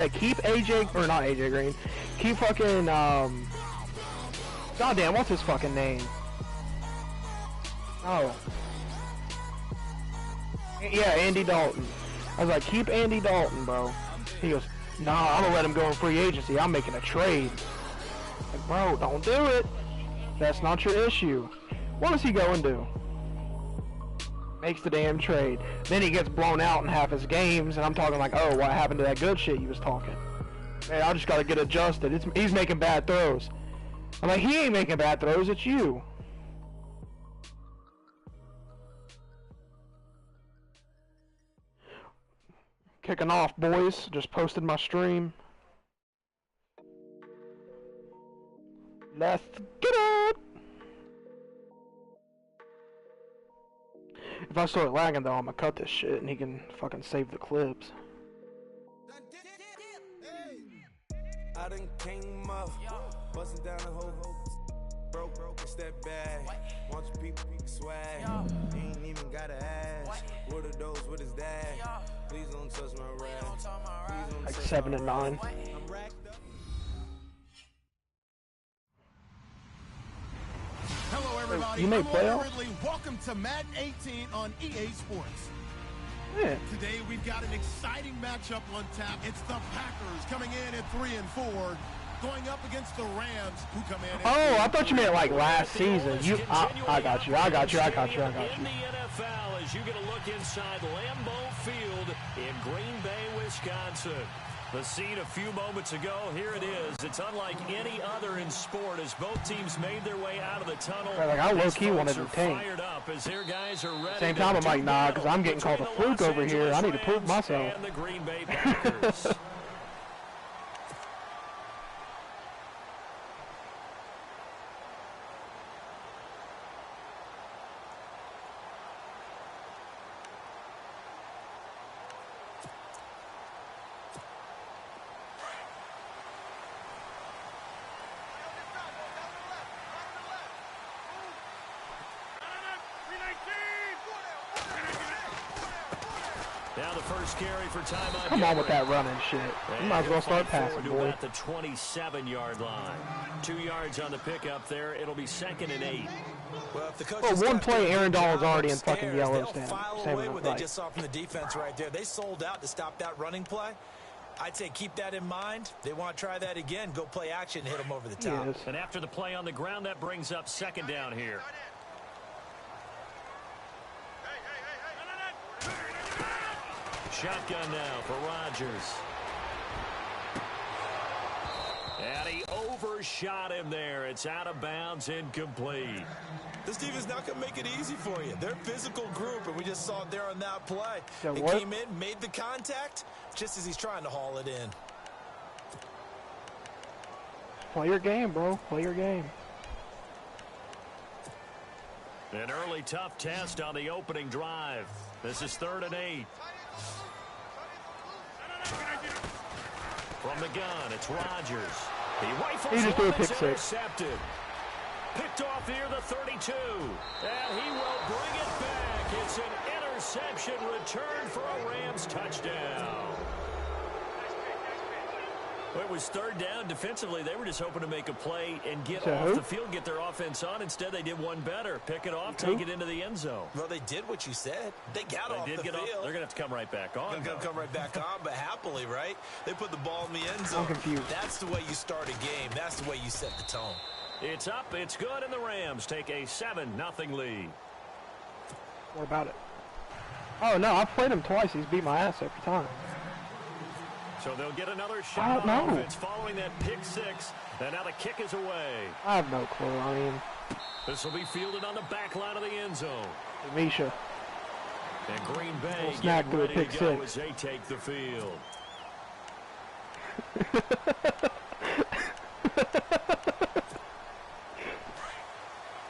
keep AJ, or not AJ Green, keep fucking, goddamn, what's his fucking name? Oh. Yeah, Andy Dalton. I was like, keep Andy Dalton, bro. He goes, nah, I'm gonna let him go in free agency. I'm making a trade. Like, bro, don't do it. That's not your issue. What does he go and do? Makes the damn trade. Then he gets blown out in half his games, and I'm talking like, oh, what happened to that good shit you was talking? Man, I just gotta get adjusted. He's making bad throws. I'm like, he ain't making bad throws, it's you. Kicking off, boys. Just posted my stream. Let's get it! If I start lagging though, I'm gonna cut this shit and he can fucking save the clips. I done came up, busting down the whole broke, step back. Want your people swag. He ain't even gotta ask. What are those? What is that? Please don't touch my rap. Like 7 and 9. Hello everybody, you made playoffs? Ridley. Welcome to Madden 18 on EA Sports. Yeah. Today we've got an exciting matchup on tap. It's the Packers coming in at 3-4, going up against the Rams who come in at Oh, I thought you meant like last season. I got you. In the NFL, as you get a look inside Lambeau Field in Green Bay, Wisconsin. The scene a few moments ago, here it is. It's unlike any other in sport as both teams made their way out of the tunnel. Like, I low-key wanted to tank. Same time, I'm like, nah, because I'm getting called a fluke over here. I need to prove myself. And the Green Bay Packers. Now the first carry for time on. Come on with that running shit. You might as well start passing, boy. At the 27-yard line. 2 yards on the pickup there. It'll be 2nd and 8. Well, if the coach one play, Aaron Donald's already in fucking Yellowstone. Away what they just saw from the defense right there. They sold out to stop that running play. I'd say keep that in mind. They want to try that again. Go play action and hit them over the top. Yes. And after the play on the ground, that brings up 2nd down here. Shotgun now for Rodgers. And he overshot him there. It's out of bounds, incomplete. This defense not going to make it easy for you. They're a physical group, and we just saw it there on that play. He came in, made the contact, just as he's trying to haul it in. Play your game, bro. Play your game. An early tough test on the opening drive. This is 3rd and 8. From the gun, it's Rodgers. He rifles just threw a pick intercepted. Picked off here, the 32. And he will bring it back. It's an interception return for a Rams touchdown. Well, it was 3rd down. Defensively, they were just hoping to make a play and get off the field, get their offense on. Instead, they did one better. Pick it off, take it into the end zone. Well, they did what you said. They got off the field. They're going to have to come right back on. They're going to come right back on, but happily, right? They put the ball in the end zone. I'm confused. That's the way you start a game. That's the way you set the tone. It's up, it's good, and the Rams take a 7-0 lead. What about it? Oh, no, I've played him twice. He's beat my ass every time. So they'll get another shot on offense following that pick 6. And now the kick is away. I have no clue. I mean, this will be fielded on the back line of the end zone. Misha. And Green Bay snack through a pick 6 as they take the field.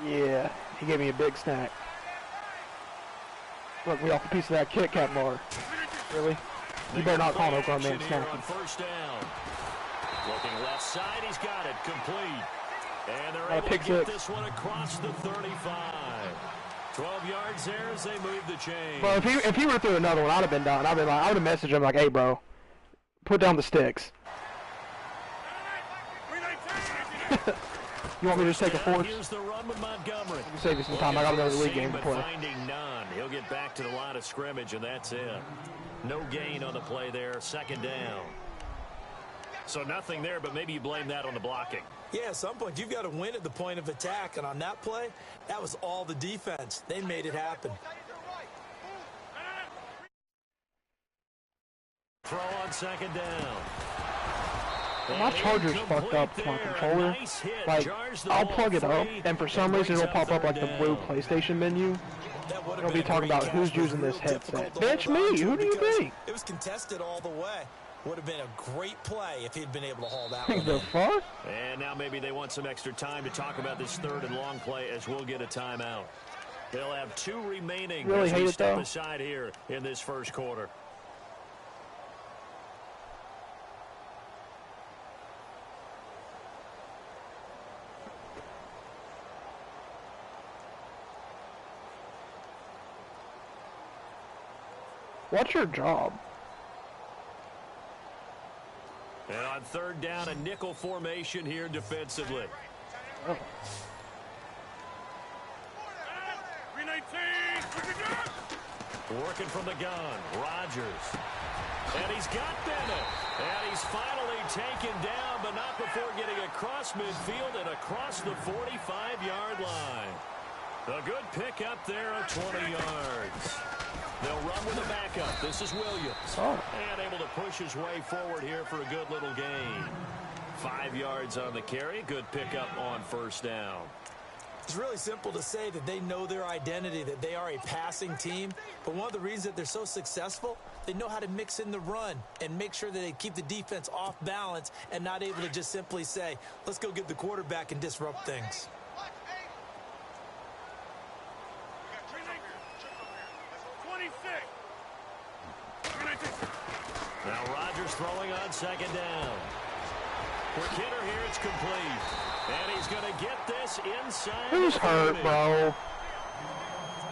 Yeah, he gave me a big snack. Look, we off a piece of that Kit Kat bar. Really? You better not call no grown man snacking. First down. Looking left side, he's got it complete. And they're able pick to get 6. this one across the 35. 12 yards there as they move the chain. Well, if he were through another one, I'd have been done. I would have messaged him like, hey, bro, Put down the sticks. You want me to just take a force? Here's the run with Montgomery. I can save you some time. I got another league game to play. Finding none. He'll get back to the line of scrimmage, and that's it. No gain on the play there. Second down. So nothing there, but maybe you blame that on the blocking. Yeah, at some point, you've got to win at the point of attack. And on that play, that was all the defense. They made it happen. Throw on second down. My charger's fucked up to my controller. Like, I'll plug it up, and for some reason it'll pop up like the blue PlayStation menu. It'll be talking about who's using this headset. Bitch, me! Who do you think? It was contested all the way. Would have been a great play if he'd been able to haul that one. The fuck? And now maybe they want some extra time to talk about this third and long play as we'll get a timeout. They'll have 2 remaining Really as we hate it, step though. aside here in this first quarter. What's your job? And on third down, a nickel formation here defensively. Oh. Working from the gun, Rodgers. And he's got Bennett. And he's finally taken down, but not before getting across midfield and across the 45-yard line. A good pickup there of 20 yards. They'll run with a backup. This is Williams. Oh. And able to push his way forward here for a good little gain. 5 yards on the carry. Good pickup on first down. It's really simple to say that they know their identity, that they are a passing team. But one of the reasons that they're so successful, they know how to mix in the run and make sure that they keep the defense off balance and not able to just simply say, let's go get the quarterback and disrupt things. Now Rodgers throwing on second down. For Kidder here, it's complete. And he's going to get this inside. Who's hurt, bro?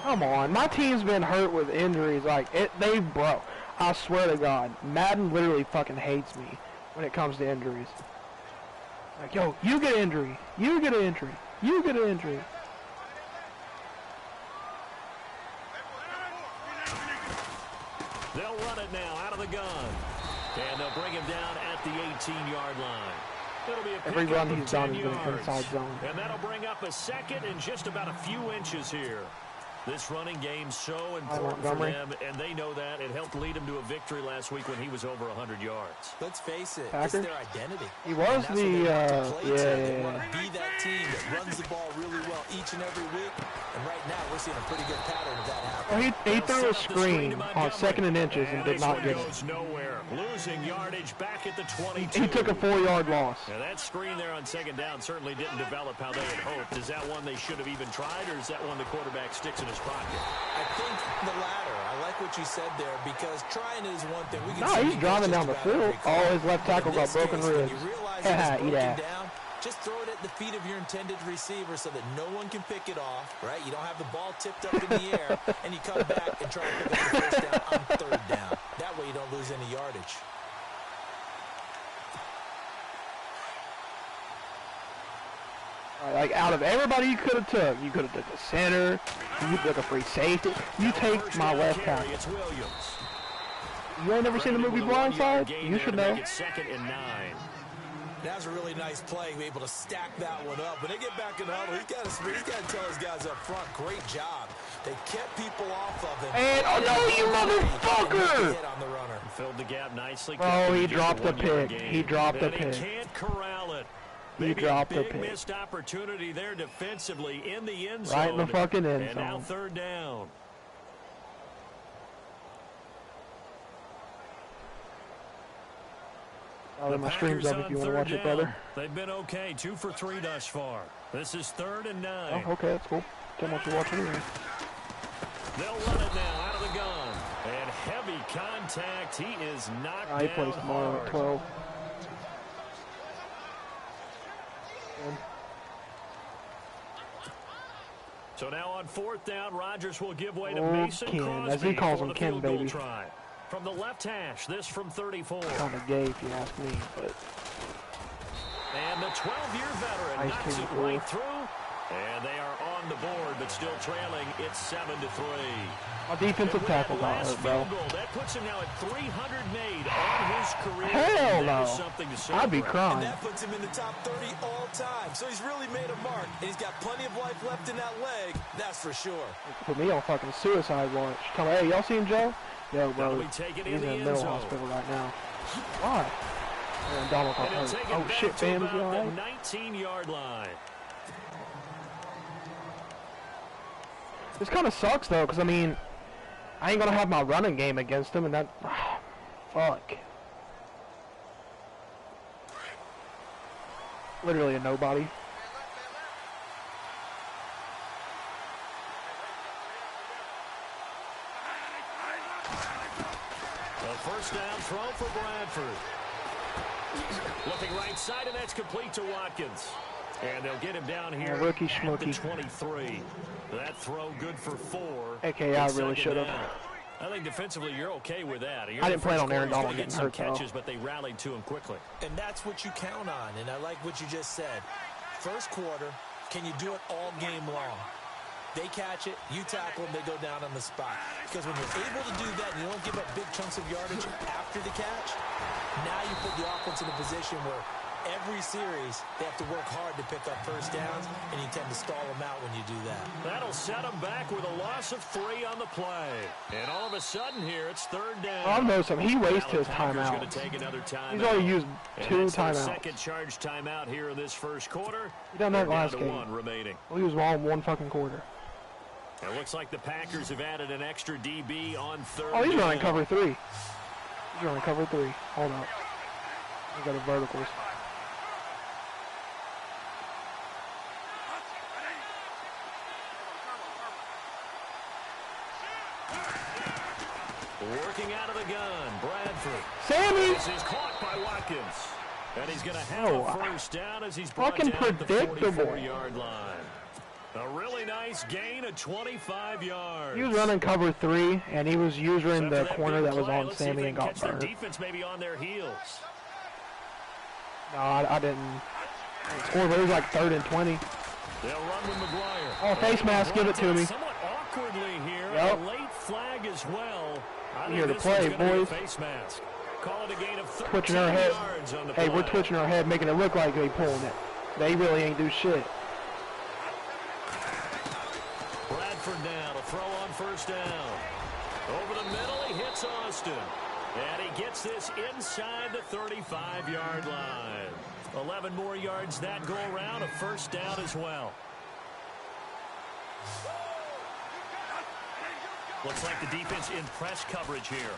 Come on. My team's been hurt with injuries. Like, they broke. I swear to God, Madden literally fucking hates me when it comes to injuries. Like, yo, you get an injury. You get an injury. You get an injury. They'll run it now out of the gun. And they'll bring him down at the 18-yard line. It'll be a Every run pickup he's of done 10 has been yards. inside zone. And that'll bring up a second and just about a few inches here. This running game so important for them, and they know that. It helped lead him to a victory last week when he was over 100 yards. Let's face it, Packers? it's their identity. He was the, They want to be that team that runs the ball really well each and every week. And right now, we're seeing a pretty good pattern of that happening. Well, he threw a screen on 2nd and inches and did not get it. Goes nowhere. Losing yardage back at the 22. He took a 4-yard loss. Now that screen there on second down certainly didn't develop how they had hoped. Is that one they should have even tried, or is that one the quarterback sticks in his pocket? I think the latter. I like what you said there, because trying it is one thing. We can No, he's driving down the field. Oh, his left tackle got broken ribs. Eat that. Down, just throw it at the feet of your intended receiver so that no one can pick it off, right? You don't have the ball tipped up in the air, and you come back and try and pick up the first down on third down. That way you don't lose any yardage. Like, out of everybody you could have took the center, you took a free safety. You take my left tackle. You ain't never seen the movie Blindside? You should know. Second and 9. That was a really nice play, able to stack that one up. When they get back in the huddle, he's got to tell his guys up front, great job. They kept people off of him. And, oh no, you motherfucker! Hit on the runner. Filled the gap nicely. Oh, he dropped the pick. He dropped the pick. He can't corral it. He dropped the pick. pick. Missed opportunity there defensively in the end zone. Right in the fucking end And now zone. third down. Oh, my stream's up if you want to watch it, brother. They've been okay. 2 for 3 thus far. This is 3rd and 9. Oh, okay, that's cool. Don't want you to watch anyway. They'll run it now out of the gun. And heavy contact. He is knocked down. He plays tomorrow at 12. So now on 4th down, Rodgers will give way to Mason Ken, Crosby as he calls for him, the Ken, field goal baby. try. From the left hash, this from 34. Kind of gay if you ask me, but... And the 12-year veteran Nice knocks it 24. right through. And they are on the board, but still trailing. It's 7-3. My defensive tackle got hurt, bro. Goal, that puts him now at 300 made on his career. Hell no. Something to I'd be celebrate. crying. And that puts him in the top 30 all time. So he's really made a mark. And he's got plenty of life left in that leg. That's for sure. Put me on fucking suicide watch. Come on, hey, y'all seen Joe? Yo, bro, That'll be taken he's in in the the end mental zone. hospital right now. Why? And Donald got And he'll hurt. take it Oh back shit, to fam, is about you alright? the 19-yard line. This kind of sucks though, because I mean, I ain't gonna have my running game against him, and that, fuck. Literally a nobody. A first down throw for Bradford. Looking right side, and that's complete to Watkins. And they'll get him down here rookie at the schmookie. 23. That throw good for 4. AKA I really should have. I think defensively you're okay with that. I didn't plan on Aaron Donald getting some hurt, though. catches, but they rallied to him quickly. And that's what you count on. And I like what you just said. First quarter, can you do it all game long? They catch it, you tackle them, they go down on the spot. Because when you're able to do that and you don't give up big chunks of yardage after the catch, now you put the offense in a position where every series they have to work hard to pick up first downs, and you tend to stall them out when you do that. That'll set them back with a loss of 3 on the play. And all of a sudden here, it's 3rd down. I'll know something. He wastes his Packers timeout. gonna take another timeout. He's already used And 2 that's their timeouts. second charge timeout here in this first quarter. He done that They're last down to game. 1 remaining. Well, he was wrong 1 fucking quarter. It looks like the Packers have added an extra DB on 3rd. Oh, he's running down. cover 3. He's running cover 3. Hold up. We got a verticals. Working out of the gun, Bradford. Sammy! This is caught by Watkins. And he's going to have Oh, a first down as he's brought fucking down at the predictable. 44-yard line. A really nice gain of 25 yards. He was running cover 3, and he was using the After corner big that was play, on let's see if Sammy they and can got catch their hurt. defense maybe on their heels. No, I didn't. Score, but it was like 3rd and 20. They'll run with McGuire. Oh, face mask, give it to me. Somewhat awkwardly here. Yep. A late flag as well. I Here think to this one's play, gonna be a boys. face mask. Call it a gain of 13 Twitching our head. yards on the Hey, we're play. twitching our head, making it look like they pulling it. They really ain't do shit. Bradford now to throw on first down. Over the middle, he hits Austin. And he gets this inside the 35-yard line. 11 more yards that go around, a first down as well. Looks like the defense in press coverage here.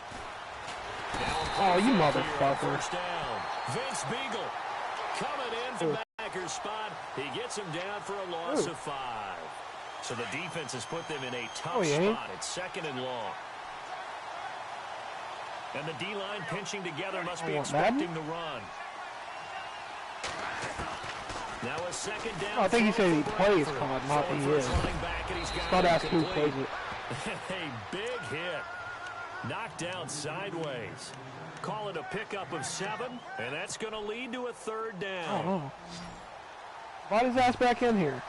Oh, you motherfucker. First down. Vince Beagle coming in from Backer's spot. He gets him down for a loss of 5. So the defense has put them in a tough spot. It's 2nd and long. And the D-line pinching together must be expecting the run. Now a 2nd down. Oh, I think he said he for plays Bradford. COD, not Throwing he for his is. running back, and he's got Thought it asked who complete. plays it. A big hit. Knocked down sideways. Call it a pickup of 7, and that's going to lead to a 3rd down. Oh. Brought his ass back in here.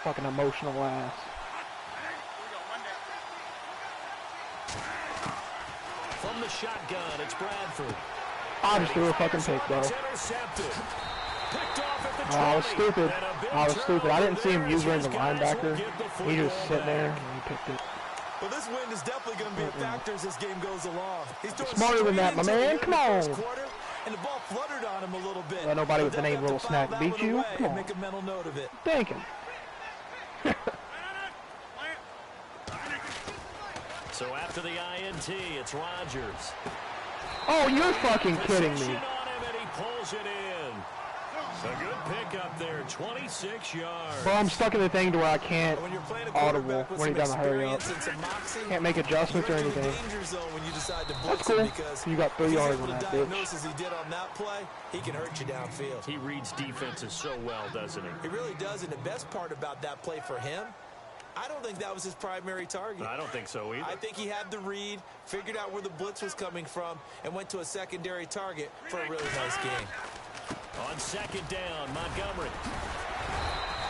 Fucking emotional ass. From the shotgun, it's Bradford. I just threw a fucking pick, bro. It's intercepted. Picked off at the Oh, I was 20, stupid. and a big I was stupid. I didn't see him turnover use there the as his guys linebacker. will get the He just football sitting there back. and he picked it. Well, this win is definitely going to be a factor as this game goes along. He's throwing Smarter than that, my straight man. into the Come end of the on. first quarter, and the ball fluttered on him a little bit. Let nobody with But the name they'll Little have to file Snack that beat one you? away Come and on. make a mental note of it. Thinking. So after the INT, it's Rodgers. Oh, you're fucking kidding Possession me. on him, and he pulls it in. A good pickup there, 26 yards. Bro, I'm stuck in the thing to where I can't When you're playing a audible quarterback with when he some doesn't hurry up. experience and some moxie, Can't make adjustments or you're in anything. a danger zone when you decide to That's blitz cool. him because You got 3 if he's yards able on to that diagnose bitch. as he did on that play, he can hurt you downfield. He reads defenses so well, doesn't he? He really does, and the best part about that play for him, I don't think that was his primary target. I don't think so either. I think he had the read, figured out where the blitz was coming from, and went to a secondary target for a really nice gain. On second down, Montgomery.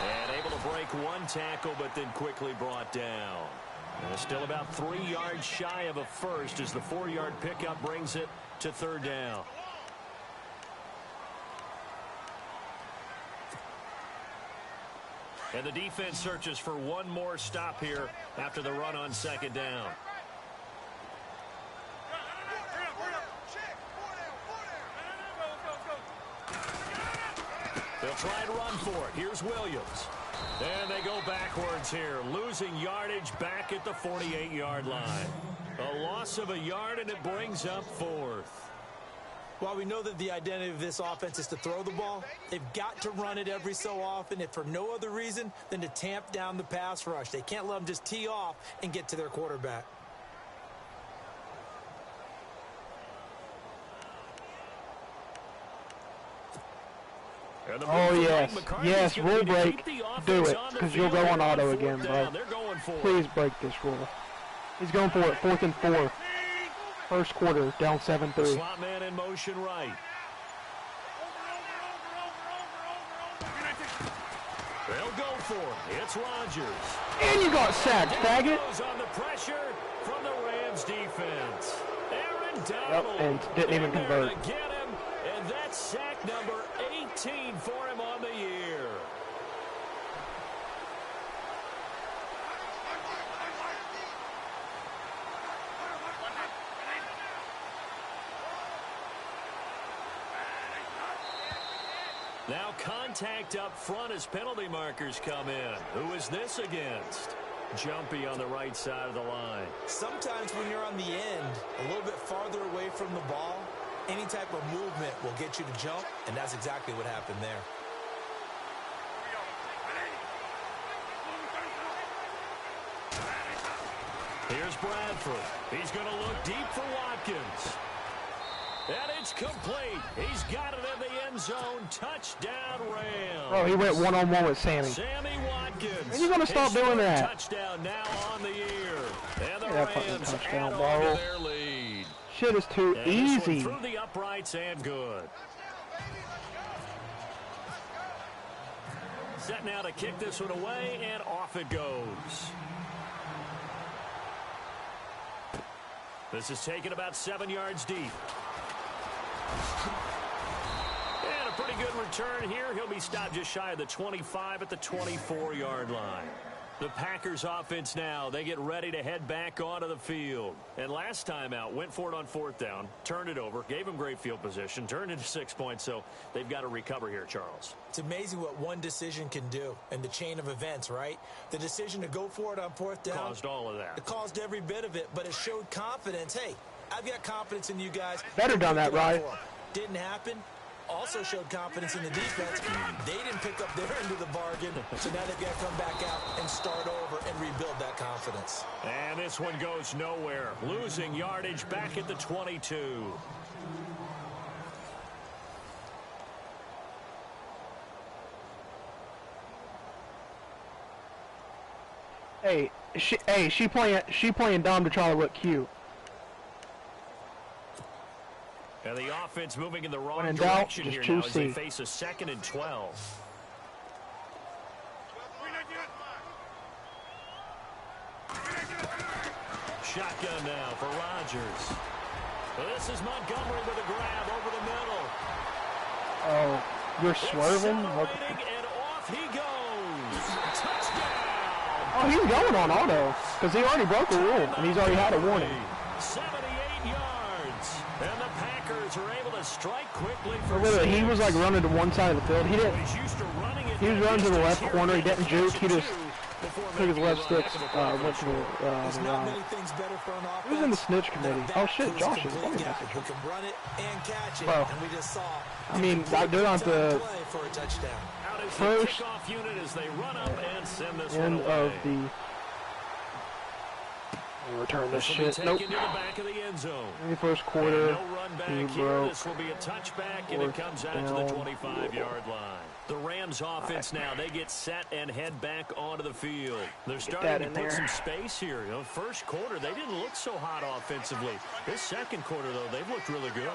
And able to break one tackle, but then quickly brought down. And still about 3 yards shy of a first as the 4-yard pickup brings it to third down. And the defense searches for one more stop here after the run on second down. They'll try and run for it. Here's Williams. And they go backwards here, losing yardage back at the 48-yard line. A loss of a yard, and it brings up fourth. While we know that the identity of this offense is to throw the ball, they've got to run it every so often, if for no other reason than to tamp down the pass rush. They can't let them just tee off and get to their quarterback. Oh, yes. Yes, rule break. Do it, because you'll go on auto again, bro. Please break this rule. He's going for it, 4th and 4. First quarter, down 7-3. Slot man in motion right. They'll go for it. It's Rodgers. And you got sacked, faggot. On the pressure from the Rams defense. Aaron Donald. Yep, and didn't even convert. Get him, and that's sack number 18 for him on the year. Now contact up front as penalty markers come in. Who is this against? Jumpy on the right side of the line. Sometimes when you're on the end, a little bit farther away from the ball, any type of movement will get you to jump, and that's exactly what happened there. Here's Bradford. He's going to look deep for Watkins. And it's complete. He's got it in the end zone. Touchdown, Rams. Oh, he went one-on-one with Sammy. Sammy Watkins. When are you going to stop doing that? Touchdown now on the year. And the that fucking Rams touchdown, add on bro. to their lead. Shit is too And easy. through the uprights and good. Set now to kick this one away, and off it goes. This is taken about 7 yards deep. And a pretty good return here. He'll be stopped just shy of the 25 at the 24-yard line. The Packers offense now, they get ready to head back onto the field. And last time out, went for it on 4th down, turned it over, gave them great field position, turned into 6 points, so they've got to recover here, Charles. It's amazing what one decision can do in the chain of events, right? The decision to go for it on 4th down. Caused all of that. It caused every bit of it, but it showed confidence. Hey, I've got confidence in you guys. Better done that, right? Didn't happen. Also showed confidence in the defense. They didn't pick up their end of the bargain, so now they've got to come back out and start over and rebuild that confidence. And this one goes nowhere. Losing yardage back at the 22. Hey, she playing Dom to try to look cute. And the offense moving in the wrong When in doubt, direction just here choose now as they C. face a 2nd and 12. Shotgun now for Rodgers. This is Montgomery with a grab over the middle. Oh, you're swerving? And off he goes. Touchdown. Oh, he's going on auto, because he already broke the rule, and he's already had a warning. 78 yards. And the Packers are able to strike quickly for Literally, he was like running to one side of the field. He didn't. He's used to running it. He was running to the left corner. He didn't juke. He just took his left sticks, went to the right. He was in the snitch committee. Oh shit, Josh is funny message. Bro, I mean, they're on the first end of the Return this This will be shit. taken Nope. to the back of the end zone. Maybe first And quarter. no run back he here. broke. This will be a touchback, and it comes out to the 25-yard line. The Rams offense now, they get set and head back onto the field. They're starting to put some space here. You know, first quarter, they didn't look so hot offensively. This second quarter, though, they've looked really good.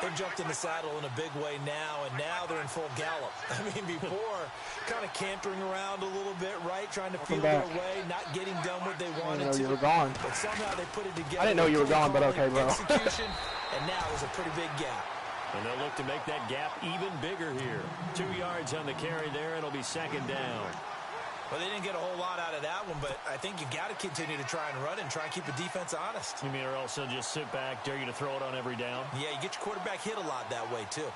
They've jumped in the saddle in a big way now, and now they're in full gallop. I mean, before, kind of cantering around a little bit, right? Trying to feel their way, not getting done what they wanted to. I didn't know you were gone. But somehow they put it together. I didn't know you were gone, but okay, bro. Execution, and now there's a pretty big gap. And they'll look to make that gap even bigger here. 2 yards on the carry there. It'll be second down. Well, they didn't get a whole lot out of that one, but I think you got to continue to try and run and try and keep the defense honest. You mean, or else they'll just sit back, dare you to throw it on every down? Yeah, you get your quarterback hit a lot that way, too.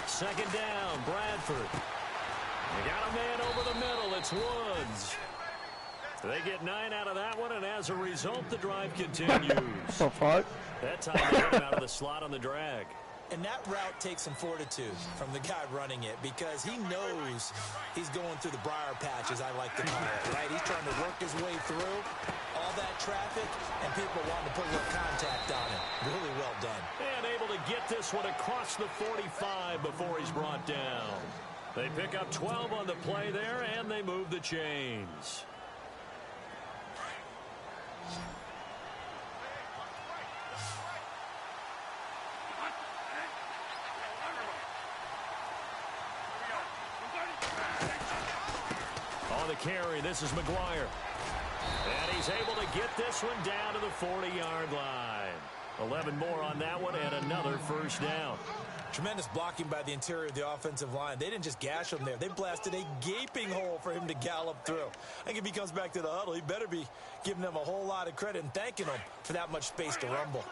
Second down, Bradford. They got a man over the middle. It's Woods. They get 9 out of that one, and as a result, the drive continues. The fuck? That time they hit him out of the slot on the drag. And that route takes some fortitude from the guy running it because he knows he's going through the briar patch, as I like to call it, right? He's trying to work his way through all that traffic, and people wanting to put a little contact on him. Really well done. And able to get this one across the 45 before he's brought down. They pick up 12 on the play there, and they move the chains. On the carry, this is McGuire. And he's able to get this one down to the 40-yard line. 11 more on that one and another first down. Tremendous blocking by the interior of the offensive line. They didn't just gash him there. They blasted a gaping hole for him to gallop through. I think if he comes back to the huddle, he better be giving them a whole lot of credit and thanking them for that much space to rumble.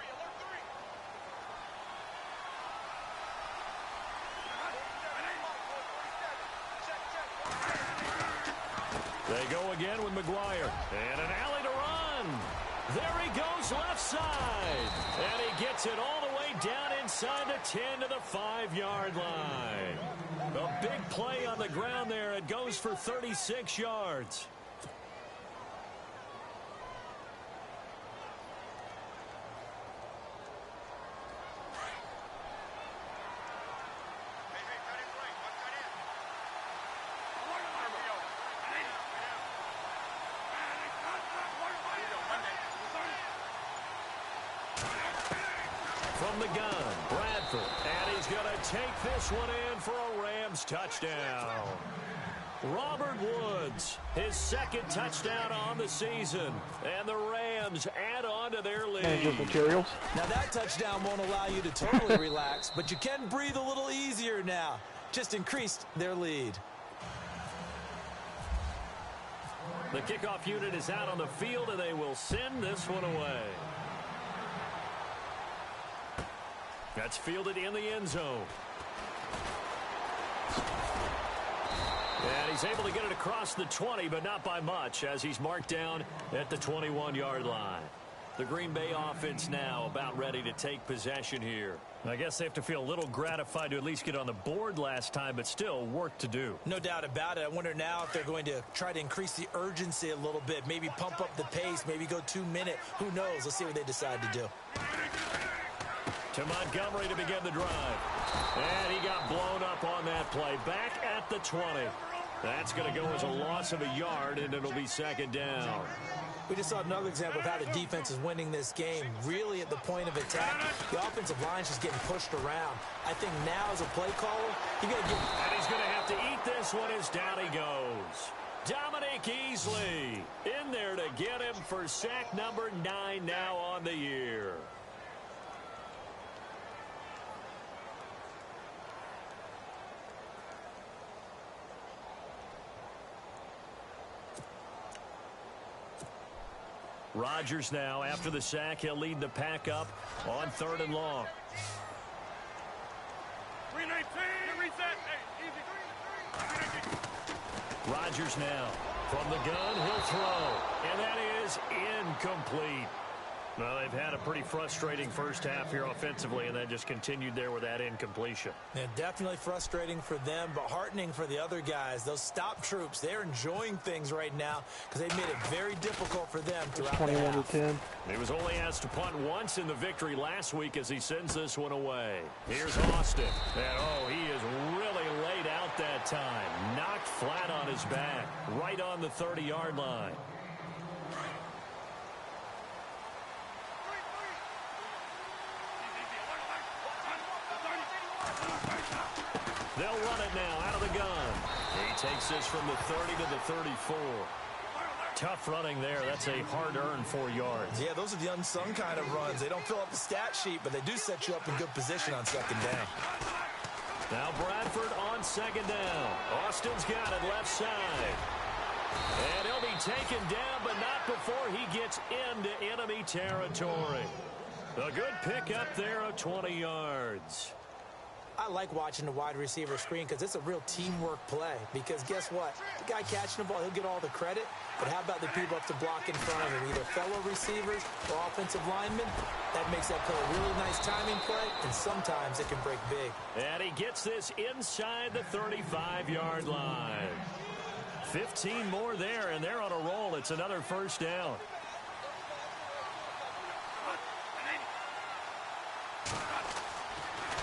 They go again with McGuire. And an alley to run. There he goes left side. And he gets it all the way down inside the 10 to the 5-yard line. A big play on the ground there. It goes for 36 yards. From the gun, Bradford, and he's going to take this one in for a Rams touchdown. Robert Woods, his second touchdown on the season, and the Rams add on to their lead. Materials. Now that touchdown won't allow you to totally relax, but you can breathe a little easier now. Just increased their lead. The kickoff unit is out on the field, and they will send this one away. That's fielded in the end zone. And he's able to get it across the 20, but not by much, as he's marked down at the 21-yard line. The Green Bay offense now about ready to take possession here. I guess they have to feel a little gratified to at least get on the board last time, but still work to do. No doubt about it. I wonder now if they're going to try to increase the urgency a little bit, maybe pump up the pace, maybe go 2-minute. Who knows? Let's see what they decide to do. To Montgomery to begin the drive. And he got blown up on that play. Back at the 20. That's going to go as a loss of a yard, and it'll be second down. We just saw another example of how the defense is winning this game. Really at the point of attack, the offensive line's just getting pushed around. I think now as a play caller, you got to give... And he's going to have to eat this one as down he goes. Dominique Easley in there to get him for sack number 9 now on the year. Rodgers now, after the sack, he'll lead the pack up on 3rd and long. 319, reset. Rodgers now from the gun, he'll throw, and that is incomplete. Well, they've had a pretty frustrating first half here offensively, and that just continued there with that incompletion. Yeah, definitely frustrating for them, but heartening for the other guys. Those stop troops, they're enjoying things right now because they've made it very difficult for them throughout the half. 21-10. He was only asked to punt once in the victory last week as he sends this one away. Here's Austin. And, oh, he is really laid out that time. Knocked flat on his back, right on the 30-yard line. They'll run it now out of the gun. He takes this from the 30 to the 34. Tough running there. That's a hard-earned 4 yards. Yeah, those are the unsung kind of runs. They don't fill up the stat sheet, but they do set you up in good position on second down. Now Bradford on second down. Austin's got it left side. And he'll be taken down, but not before he gets into enemy territory. A good pickup there of 20 yards. I like watching the wide receiver screen because it's a real teamwork play. Because guess what? The guy catching the ball, he'll get all the credit. But how about the people up to block in front of him? Either fellow receivers or offensive linemen. That makes that play a really nice timing play, and sometimes it can break big. And he gets this inside the 35-yard line. 15 more there, and they're on a roll. It's another first down.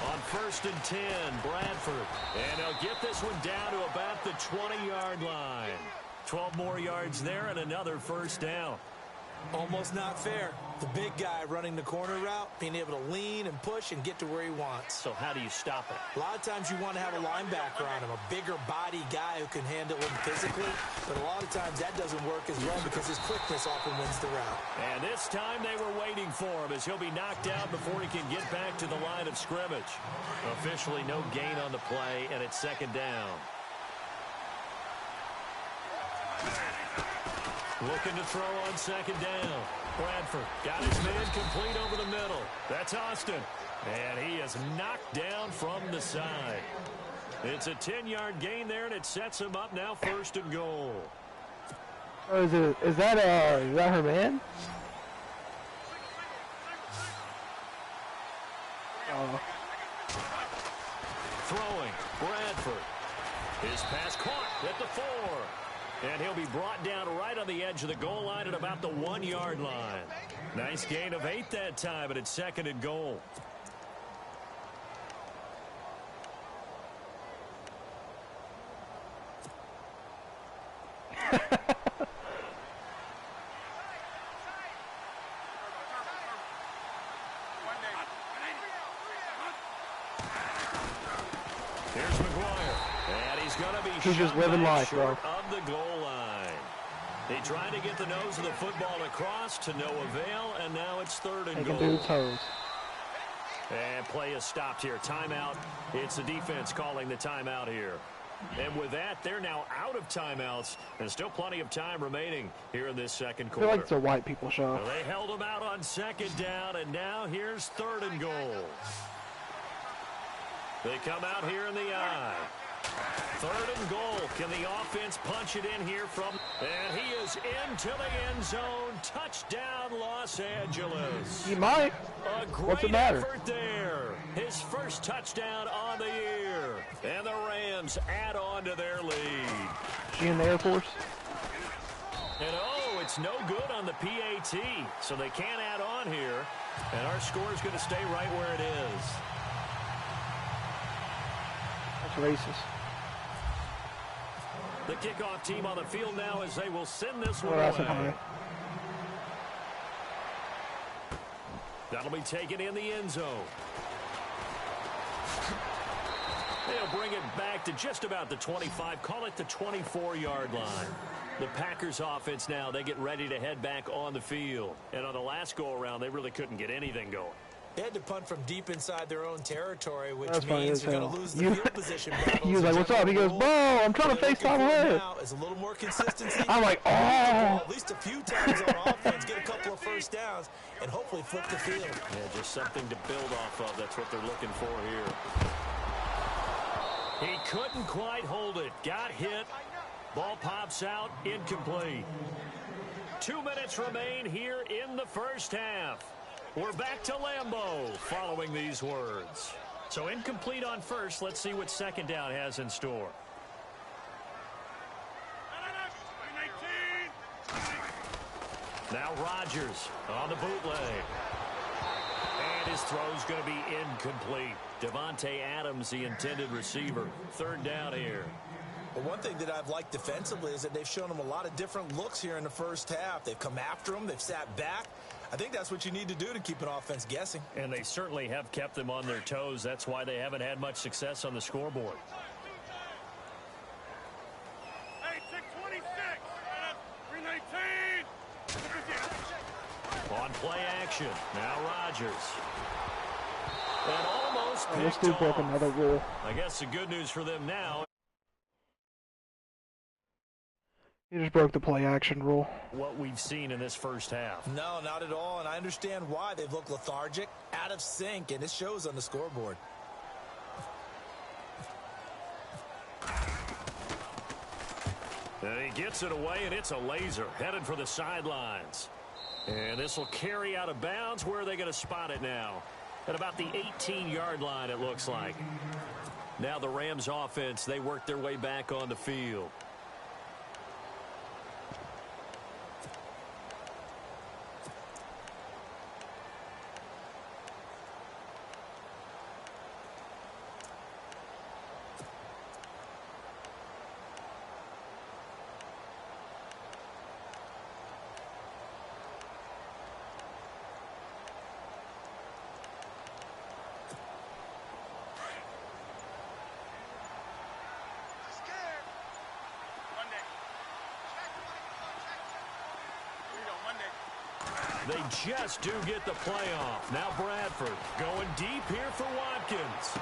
On 1st and 10, Bradford. And they'll get this one down to about the 20-yard line. 12 more yards there and another first down. Almost not fair. The big guy running the corner route, being able to lean and push and get to where he wants. So how do you stop it? A lot of times you want to have a linebacker on him, a bigger body guy who can handle him physically. But a lot of times that doesn't work as well because his quickness often wins the route. And this time they were waiting for him as he'll be knocked out before he can get back to the line of scrimmage. Officially no gain on the play, and it's second down. Looking to throw on second down. Bradford got his man complete over the middle. That's Austin. And he is knocked down from the side. It's a 10-yard gain there, and it sets him up now 1st and goal. Oh, is that her man? Oh. Throwing, Bradford. His pass caught at the 4. And he'll be brought down right on the edge of the goal line at about the 1-yard line. Nice gain of 8 that time, and it's 2nd and goal. Here's McGuire. And he's going to be He's just living life, bro. Of the goal line. He tried to get the nose of the football across to no avail, and now it's 3rd and goal. Taking toes. And play is stopped here. Timeout. It's the defense calling the timeout here. And with that, they're now out of timeouts, and still plenty of time remaining here in this second I quarter. feel like it's a white people show. Well, they held him out on second down, and now here's 3rd and goal. They come out here in the I. 3rd and goal. Can the offense punch it in here from? And he is into the end zone. Touchdown, Los Angeles. He might. A great What's the matter? effort there. His first touchdown on the year. And the Rams add on to their lead. She in the Air Force? And oh, it's no good on the PAT. So they can't add on here. And our score is going to stay right where it is. That's racist. The kickoff team on the field now as they will send this one Oh, that's away. high. That'll be taken in the end zone. They'll bring it back to just about the 25, call it the 24-yard line. The Packers offense now, they get ready to head back on the field. And on the last go-around, they really couldn't get anything going. They had to punt from deep inside their own territory, which That's funny means as you're going hell. to lose the field position battles. He was like, "What's up?" He goes, "Bro, I'm trying to FaceTime her." Now is a little more consistency. I'm like, "Oh." At least a few times on offense, get a couple of first downs, and hopefully flip the field. Yeah, just something to build off of. That's what they're looking for here. He couldn't quite hold it. Got hit. Ball pops out. Incomplete. 2 minutes remain here in the first half. We're back to Lambeau following these words. So incomplete on first. Let's see what second down has in store. Now Rodgers on the bootleg. And his throw's going to be incomplete. Devontae Adams, the intended receiver. Third down here. Well, one thing that I've liked defensively is that they've shown him a lot of different looks here in the first half. They've come after him. They've sat back. I think that's what you need to do to keep an offense guessing. And they certainly have kept them on their toes. That's why they haven't had much success on the scoreboard. Hey, 626. 319. On play action. Now Rodgers. And almost This picked dude broke off. another rule. I guess the good news for them now. He just broke the play action rule. What we've seen in this first half. No, not at all, and I understand why. They've looked lethargic, out of sync, and it shows on the scoreboard. And he gets it away, and it's a laser headed for the sidelines. And this will carry out of bounds. Where are they going to spot it now? At about the 18-yard line, it looks like. Now the Rams offense, they work their way back on the field. They just do get the playoff. Now Bradford going deep here for Watkins.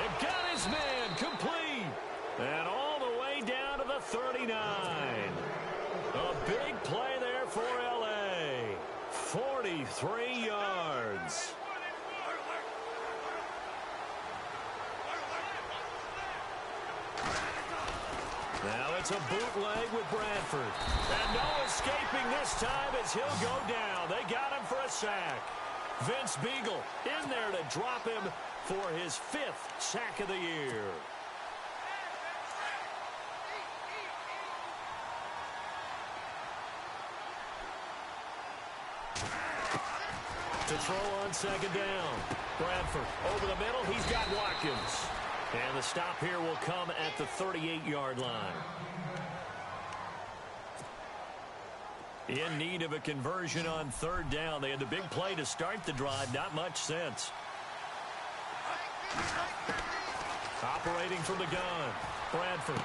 And got his man complete. And all the way down to the 39. A big play there for L.A. 43 yards. Now it's a bootleg with Bradford. And no escaping this time as he'll go down. They got him for a sack. Vince Beagle in there to drop him for his 5th sack of the year. To throw on second down. Bradford over the middle. He's got Watkins. And the stop here will come at the 38-yard line. In need of a conversion on third down. They had the big play to start the drive. Not much sense. Operating from the gun. Bradford.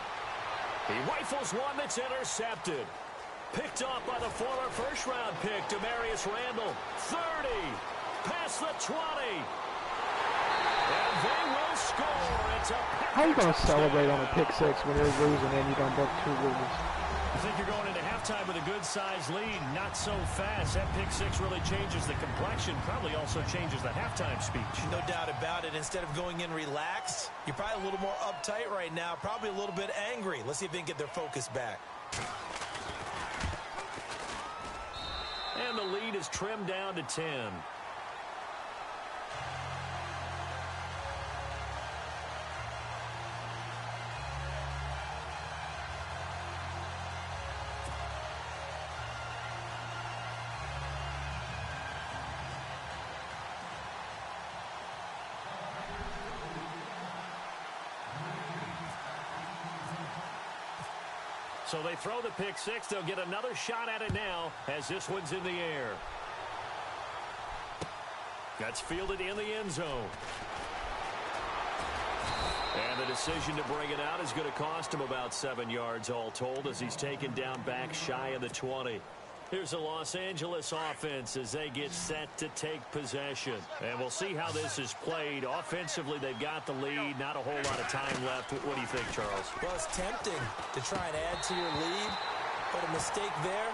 He rifles one that's intercepted. Picked off by the former first-round pick, Demarius Randall. 30. Past the 20. And they will score. It's a How are you going to celebrate on a pick six when you're losing and you don't break 2 rules? I think you're going into halftime with a good-sized lead. Not so fast. That pick six really changes the complexion. Probably also changes the halftime speech. No doubt about it. Instead of going in relaxed, you're probably a little more uptight right now. Probably a little bit angry. Let's see if they can get their focus back. And the lead is trimmed down to 10. So they throw the pick six. They'll get another shot at it now as this one's in the air. That's fielded in the end zone. And the decision to bring it out is going to cost him about 7 yards all told as he's taken down back shy of the 20. Here's the Los Angeles offense as they get set to take possession. And we'll see how this is played. Offensively, they've got the lead. Not a whole lot of time left. What do you think, Charles? Well, it's tempting to try and add to your lead, but a mistake there,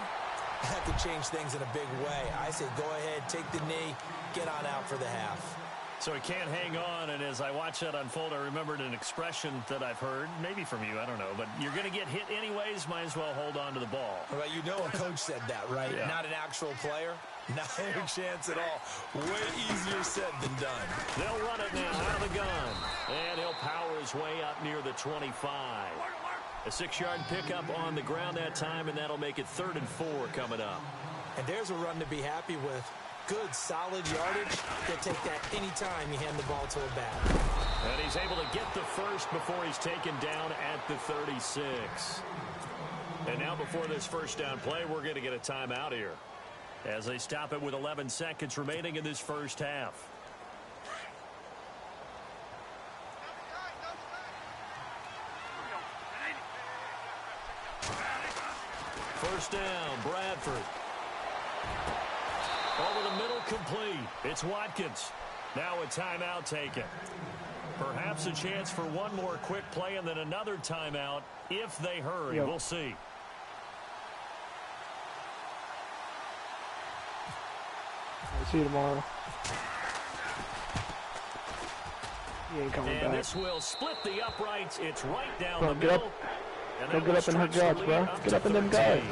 that could change things in a big way. I say go ahead, take the knee, get on out for the half. So he can't hang on, and as I watch that unfold, I remembered an expression that I've heard, maybe from you, I don't know, but you're going to get hit anyways, might as well hold on to the ball. Well, you know a coach said that, right? Yeah. Not an actual player. Not a chance at all. Way easier said than done. They'll run it now out of the gun, and he'll power his way up near the 25. A 6-yard pickup on the ground that time, and that'll make it 3rd and 4 coming up. And there's a run to be happy with. Good, solid yardage. They'll take that anytime you hand the ball to a back. And he's able to get the first before he's taken down at the 36. And now before this first down play, we're going to get a timeout here as they stop it with 11 seconds remaining in this first half. First down, Bradford. Over the middle, complete. It's Watkins. Now a timeout taken. Perhaps a chance for one more quick play and then another timeout if they hurry. Yep. We'll see. I'll see you tomorrow. He ain't coming back. And this will split the uprights. It's right down the Get middle. up. Don't get up in her guts, bro. Get up in them guys.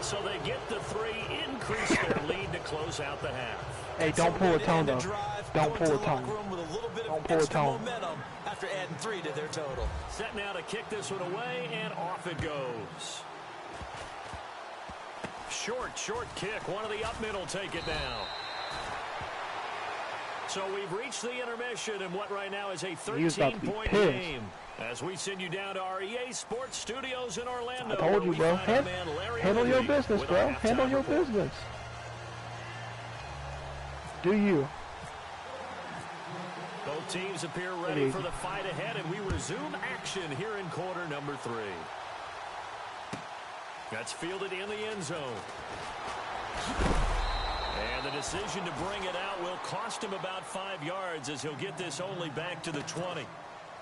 So they get the 3, increase their lead to close out the half. Hey, don't pull a tongue, though. Don't pull a tongue. Don't pull a tongue. After adding 3 to their total. Set now to kick this one away, and off it goes. Short kick. One of the up middle take it down. So we've reached the intermission in what right now is a 13-point game. As we send you down to our EA Sports Studios in Orlando. I told you, bro. Handle your business, bro. Handle your business. Do you? Both teams appear ready for the fight ahead, and we resume action here in quarter number 3. That's fielded in the end zone. And the decision to bring it out will cost him about 5 yards as he'll get this only back to the 20.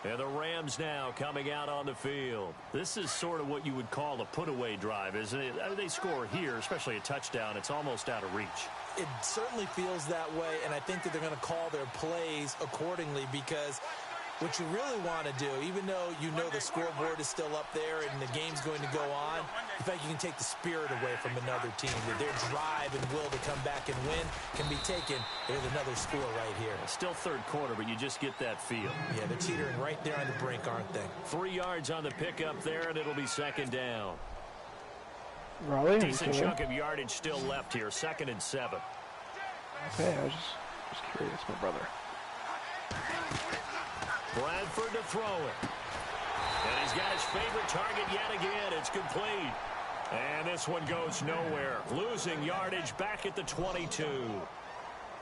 And the Rams now coming out on the field. This is sort of what you would call a put-away drive, isn't it? I mean, they score here, especially a touchdown. It's almost out of reach. It certainly feels that way, and I think that they're going to call their plays accordingly because what you really want to do, even though you know the scoreboard is still up there and the game's going to go on, in fact, you can take the spirit away from another team. That their drive and will to come back and win can be taken with another score right here. Still third quarter, but you just get that feel. Yeah, they're teetering right there on the brink, aren't they? 3 yards on the pickup there, and it'll be 2nd down. Really? Decent chunk of yardage still left here. 2nd and 7. Okay, I was just curious, my brother. Bradford to throw it. And he's got his favorite target yet again. It's complete. And this one goes nowhere. Losing yardage back at the 22.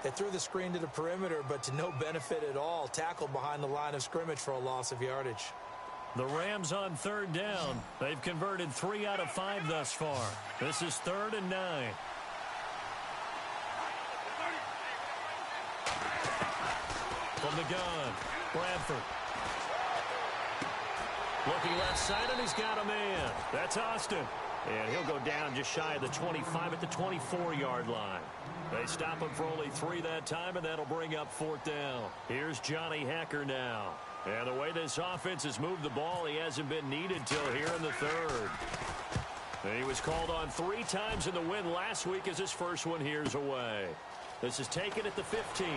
They threw the screen to the perimeter, but to no benefit at all. Tackled behind the line of scrimmage for a loss of yardage. The Rams on 3rd down. They've converted 3 out of 5 thus far. This is 3rd and 9. From the gun, Bradford. Looking left side, and he's got a man. That's Austin. And he'll go down just shy of the 25 at the 24-yard line. They stop him for only 3 that time, and that'll bring up 4th down. Here's Johnny Hacker now. And the way this offense has moved the ball, he hasn't been needed till here in the 3rd. And he was called on 3 times in the win last week as his first one here's away. This is taken at the 15.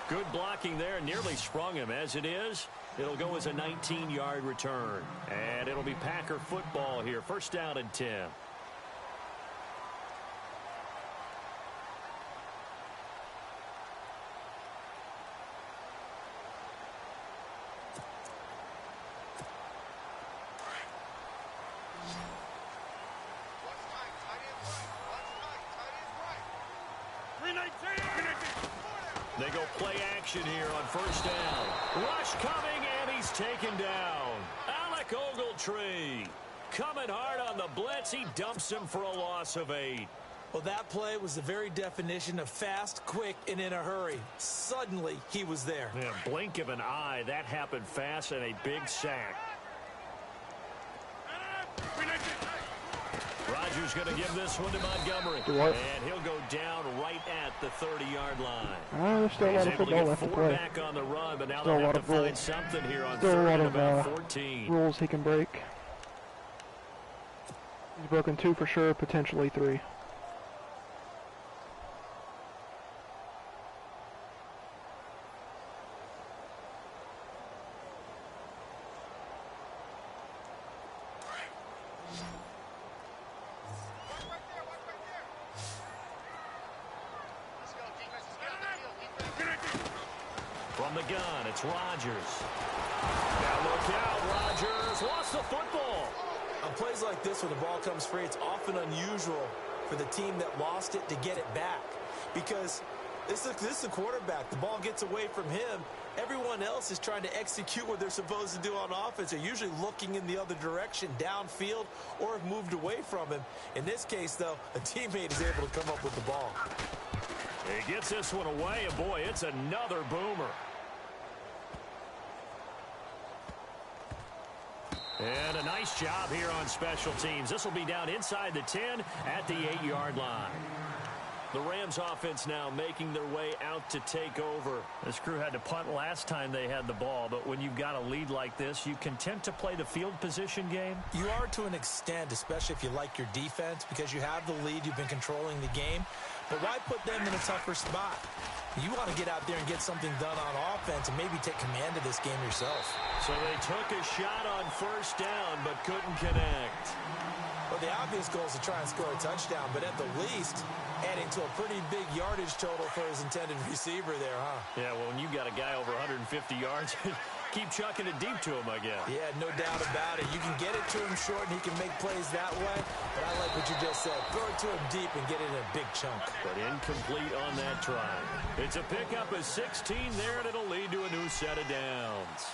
Good blocking there, nearly sprung him. As it is, it'll go as a 19-yard return. And it'll be Packer football here. 1st down and 10. They go play action here on 1st down. Rush coming, and he's taken down. Alec Ogletree coming hard on the blitz. He dumps him for a loss of 8. Well, that play was the very definition of fast, quick, and in a hurry. Suddenly, he was there. Yeah, blink of an eye. That happened fast and a big sack. Rodgers going to give this one to Montgomery. And he'll go down right at the 30-yard line. There's still a lot of football left to play. Back on the run, but now still they'll have to find rules. something here on Still a lot of about 14. rules he can break. He's broken 2 for sure, potentially 3. From the gun, it's Rodgers. Now look out, Rodgers lost the football. On plays like this where the ball comes free, it's often unusual for the team that lost it to get it back. Because this is the quarterback. The ball gets away from him. Everyone else is trying to execute what they're supposed to do on offense. They're usually looking in the other direction, downfield, or have moved away from him. In this case, though, a teammate is able to come up with the ball. He gets this one away, and boy, it's another boomer. And a nice job here on special teams. This will be down inside the 10 at the 8-yard line. The Rams offense now making their way out to take over. This crew had to punt last time they had the ball, but when you've got a lead like this, you content to play the field position game? You are to an extent, especially if you like your defense, because you have the lead, you've been controlling the game. But why put them in a tougher spot? You want to get out there and get something done on offense and maybe take command of this game yourself. So they took a shot on first down, but couldn't connect. Well, the obvious goal is to try and score a touchdown, but at the least, adding to a pretty big yardage total for his intended receiver there, huh? Yeah, well, when you got a guy over 150 yards, keep chucking it deep to him, I guess. Yeah, no doubt about it. You can get it to him short, and he can make plays that way. But I like what you just said. Throw it to him deep and get it in a big chunk. But incomplete on that try. It's a pickup of 16 there, and it'll lead to a new set of downs.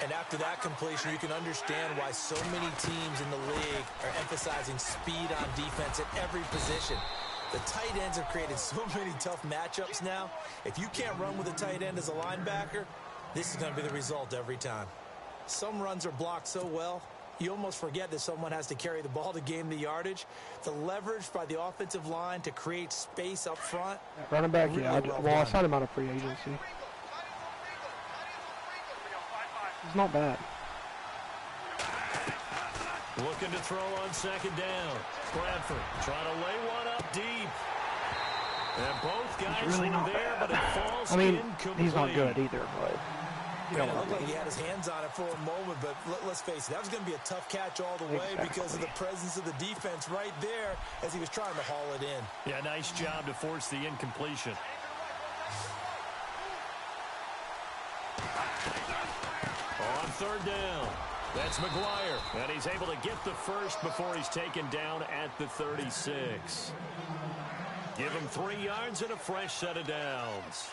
And after that completion, you can understand why so many teams in the league are emphasizing speed on defense at every position. The tight ends have created so many tough matchups now. If you can't run with a tight end as a linebacker, this is going to be the result every time. Some runs are blocked so well, you almost forget that someone has to carry the ball to gain the yardage. The leverage by the offensive line to create space up front. Running back, really yeah. I signed him out of free agency. It's not bad. Looking to throw on second down. Bradford trying to lay one up deep. And both guys really were there, but it falls incomplete. He's not good either, but you know It what looked I like mean. he had his hands on it for a moment, but let's face it, that was going to be a tough catch all the way because of the presence of the defense right there as he was trying to haul it in. Yeah, nice job to force the incompletion. On third down, that's McGuire, and he's able to get the first before he's taken down at the 36. Give him 3 yards and a fresh set of downs.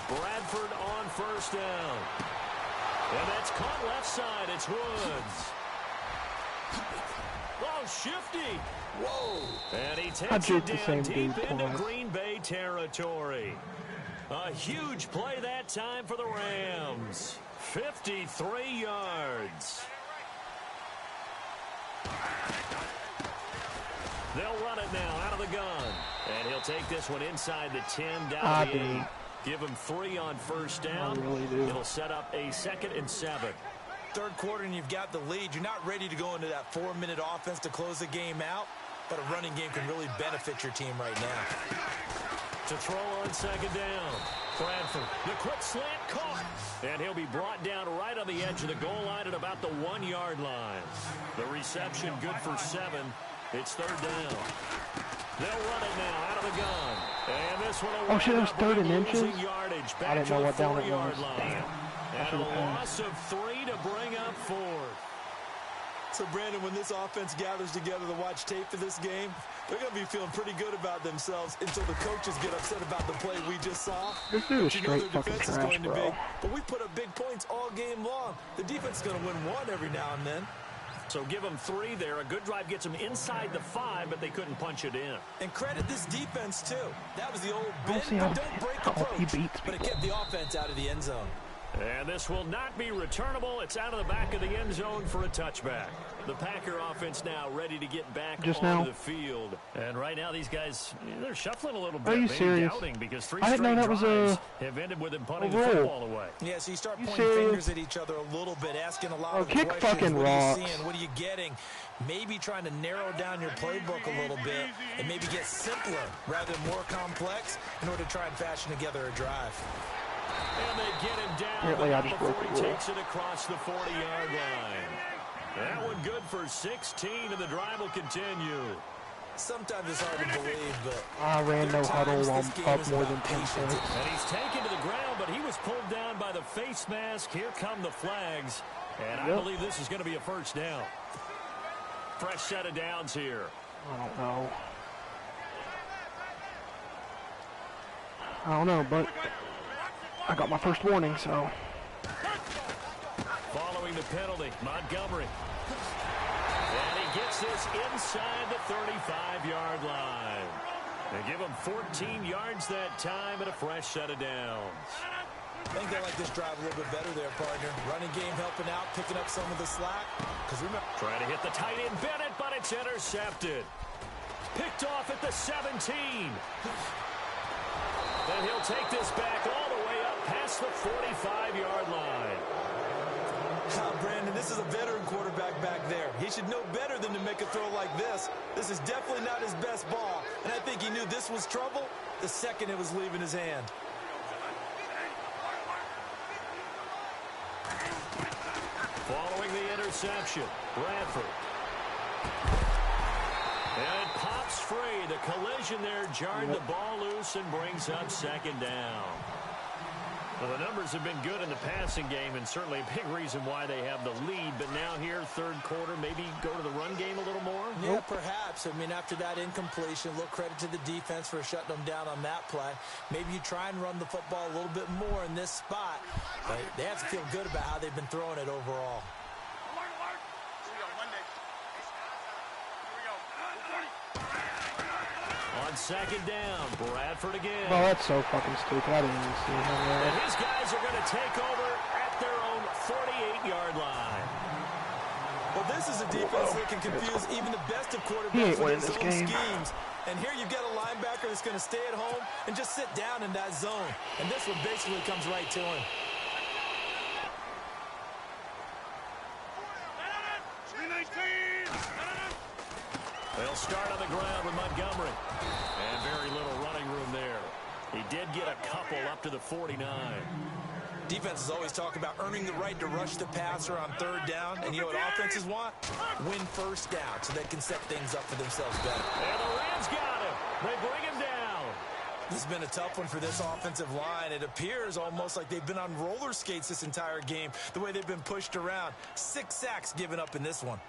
Bradford on first down. And that's caught left side. It's Woods. Oh, shifty. Whoa. And he takes it down deep into Green Bay territory. A huge play that time for the Rams. 53 yards. They'll run it now out of the gun. And he'll take this one inside the 10 down to the 8. Give him 3 on first down. I really do. It'll set up a 2nd and 7. Third quarter and you've got the lead. You're not ready to go into that 4-minute offense to close the game out, but a running game can really benefit your team right now. To throw on second down. Bradford, the quick slant caught. And he'll be brought down right on the edge of the goal line at about the 1-yard line. The reception good for 7. It's third down. They'll run it now out of the gun. And this one will shit, it was third and inches? Yardage back I didn't know what down it was. Line. And a loss of 3 to bring up 4. So, Brandon, when this offense gathers together to watch tape for this game, they're going to be feeling pretty good about themselves until the coaches get upset about the play we just saw. This dude is But you know straight their fucking defense is trash, going to bro. be. But we put up big points all game long. The defense is going to win one every now and then. So give them 3 there. A good drive gets them inside the 5, but they couldn't punch it in. And credit this defense, too. That was the old I don't bend, see but don't break how he approach. beats But it people. kept the offense out of the end zone. And this will not be returnable. It's out of the back of the end zone for a touchback. The Packer offense now ready to get back onto the field. And right now these guys, they're shuffling a little bit. Are you serious? Doubting because three I didn't know that was a have ended with them punting the football away. Yeah, so you start pointing fingers at each other a little bit, asking a lot of kick questions. fucking what rocks. are you seeing? What are you getting? Maybe trying to narrow down your playbook a little bit and maybe get simpler rather than more complex in order to try and fashion together a drive. And they get him down. Apparently I just broke Before the he rule. takes it across the 40-yard line. That one good for 16, and the drive will continue. Sometimes it's hard to believe, but I ran no huddle while up more than 10 points. And he's taken to the ground, but he was pulled down by the face mask. Here come the flags. And I believe this is going to be a first down. Fresh set of downs here. I don't know, but I got my first warning, so. Following the penalty, Montgomery. And he gets this inside the 35-yard line. They give him 14 yards that time and a fresh set of downs. I think they like this drive a little bit better there, partner. Running game helping out, picking up some of the slack. Trying to hit the tight end Bennett, but it's intercepted. Picked off at the 17. Then he'll take this back all the way up past the 45-yard line. Brandon, this is a veteran quarterback back there. He should know better than to make a throw like this. This is definitely not his best ball, and I think he knew this was trouble the second it was leaving his hand. Following the interception, Bradford. And it pops free. The collision there jarred the ball loose and brings up second down. Well, the numbers have been good in the passing game, and certainly a big reason why they have the lead. But now here, third quarter, maybe go to the run game a little more? Yeah, perhaps. I mean, after that incompletion, a little credit to the defense for shutting them down on that play. Maybe you try and run the football a little bit more in this spot. But they have to feel good about how they've been throwing it overall. On second down, Bradford again. Oh, that's so fucking stupid. I didn't even see him there. And his guys are going to take over at their own 48-yard line. Well, this is a defense that can confuse even the best of He quarterbacks ain't winning with this his own game. schemes. And here you've got a linebacker that's going to stay at home and just sit down in that zone. And this one basically comes right to him. They'll start on the ground with Montgomery. And very little running room there. He did get a couple up to the 49. Defenses always talk about earning the right to rush the passer on third down. And you know what offenses want? Win first down so they can set things up for themselves better. And the Rams got him. They bring him down. This has been a tough one for this offensive line. It appears almost like they've been on roller skates this entire game, the way they've been pushed around. 6 sacks given up in this one.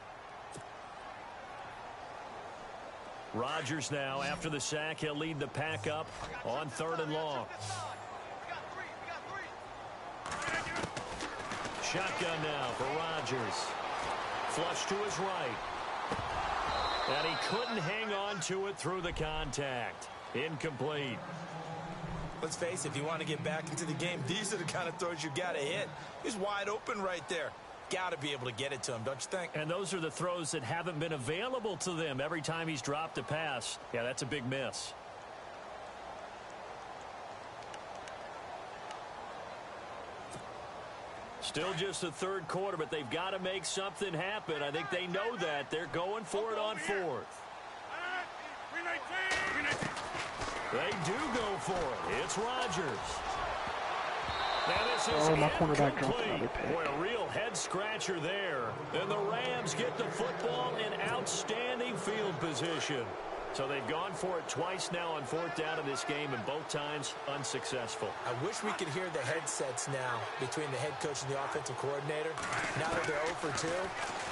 Rodgers now, after the sack, he'll lead the pack up on third and long. Shotgun now for Rodgers. Flush to his right. And he couldn't hang on to it through the contact. Incomplete. Let's face it, if you want to get back into the game, these are the kind of throws you got to hit. He's wide open right there. Got to be able to get it to him, don't you think? And those are the throws that haven't been available to them every time he's dropped a pass. Yeah, that's a big miss. Still just the third quarter, but they've got to make something happen. I think they know that. They're going for it on fourth. They do go for it. It's Rodgers. Now this is my cornerback dropped incomplete. another pick. Boy, a real head-scratcher there. And the Rams get the football in outstanding field position. So they've gone for it twice now on fourth down in this game, and both times unsuccessful. I wish we could hear the headsets now between the head coach and the offensive coordinator. Now that they're 0 for 2,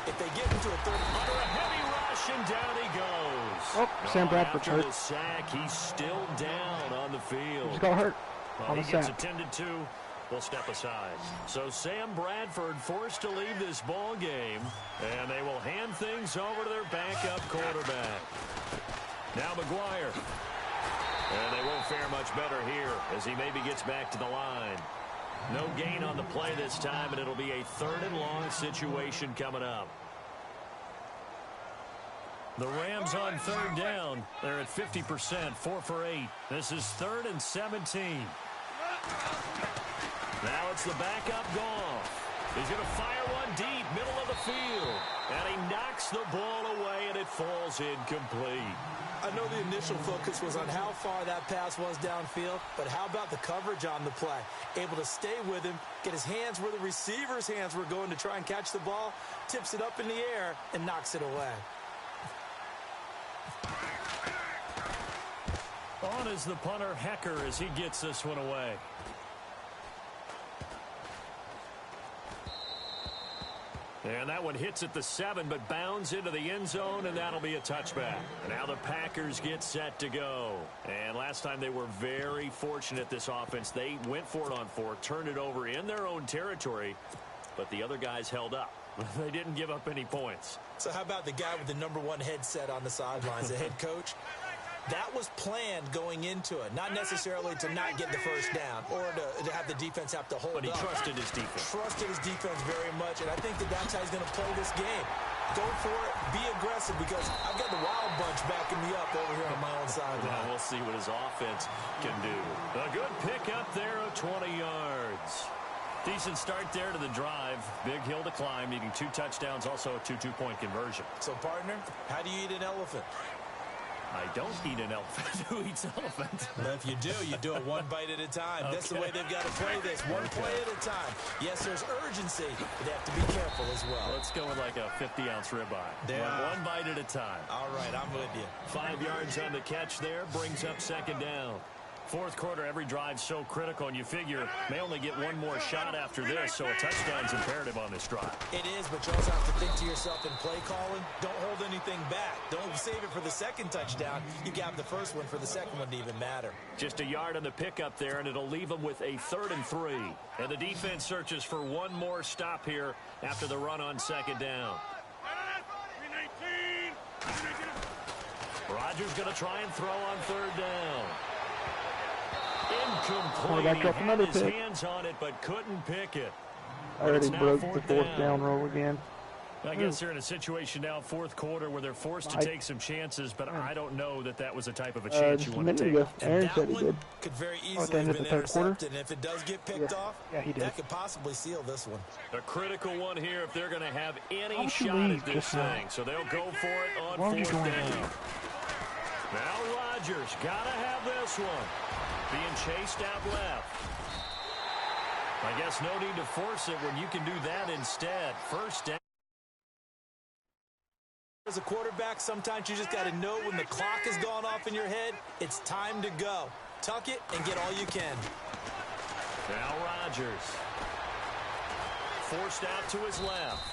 if they get into a third... Under a heavy rush, and down he goes. Oh, Sam Bradford's after hurt. the sack, he's still down on the field. He's got hurt Well, on the he gets sack. attended to. We'll step aside. So Sam Bradford forced to leave this ball game, and they will hand things over to their backup quarterback. Now McGuire. And they won't fare much better here as he maybe gets back to the line. No gain on the play this time, and it'll be a 3rd and long situation coming up. The Rams on 3rd down. They're at 50%, 4 for 8. This is 3rd and 17. Now it's the backup Goff. He's going to fire one deep, middle of the field. And he knocks the ball away, and it falls incomplete. I know the initial focus was on how far that pass was downfield, but how about the coverage on the play? Able to stay with him, get his hands where the receiver's hands were going to try and catch the ball, tips it up in the air, and knocks it away. On is the punter, Hecker, as he gets this one away. And that one hits at the 7, but bounds into the end zone, and that'll be a touchback. Now the Packers get set to go. And last time they were very fortunate, this offense. They went for it on 4, turned it over in their own territory, but the other guys held up. They didn't give up any points. So how about the guy with the #1 headset on the sidelines, the head coach? That was planned going into it, not necessarily to not get the first down or to have the defense have to hold up. But he trusted his defense. Trusted his defense very much, and I think that's how he's going to play this game. Go for it, be aggressive, because I've got the wild bunch backing me up over here on my own sideline. Well, we'll see what his offense can do. A good pickup there of 20 yards. Decent start there to the drive. Big hill to climb, needing 2 touchdowns, also a 2-2-point conversion. So, partner, how do you eat an elephant? I don't eat an elephant. Who eats elephant? But if you do it one bite at a time. Okay. That's the way they've got to play this, one play at a time. Yes, there's urgency, but they have to be careful as well. Let's go with like a 50-ounce ribeye. One bite at a time. All right, I'm with you. 5 yards on the catch there, brings up 2nd down. 4th quarter, every drive's so critical, and you figure may only get one more shot after this, so a touchdown's imperative on this drive. It is, but you also have to think to yourself in play calling, don't hold anything back. Don't save it for the 2nd touchdown. You got the first one for the 2nd one to even matter. Just a yard on the pickup there, and it'll leave them with a 3rd and 3. And the defense searches for one more stop here after the run on 2nd down. Rodgers going to try and throw on 3rd down. Incomplete. He had his hands on it, but couldn't pick it. I already broke the 4th down roll again. I guess they're in a situation now, 4th quarter, where they're forced to take some chances, but I don't know that that was the type of a chance you want to take. Aaron said he did. Could very easily have been intercepted, and if it does get picked off, that could possibly seal this one. A critical one here if they're going to have any shot at this thing, so they'll go for it on 4th down. Now Rodgers got to have this one. Being chased out left. I guess no need to force it when you can do that instead. 1st down. As a quarterback, sometimes you just got to know when the clock has gone off in your head, it's time to go. Tuck it and get all you can. Now Rodgers. Forced out to his left.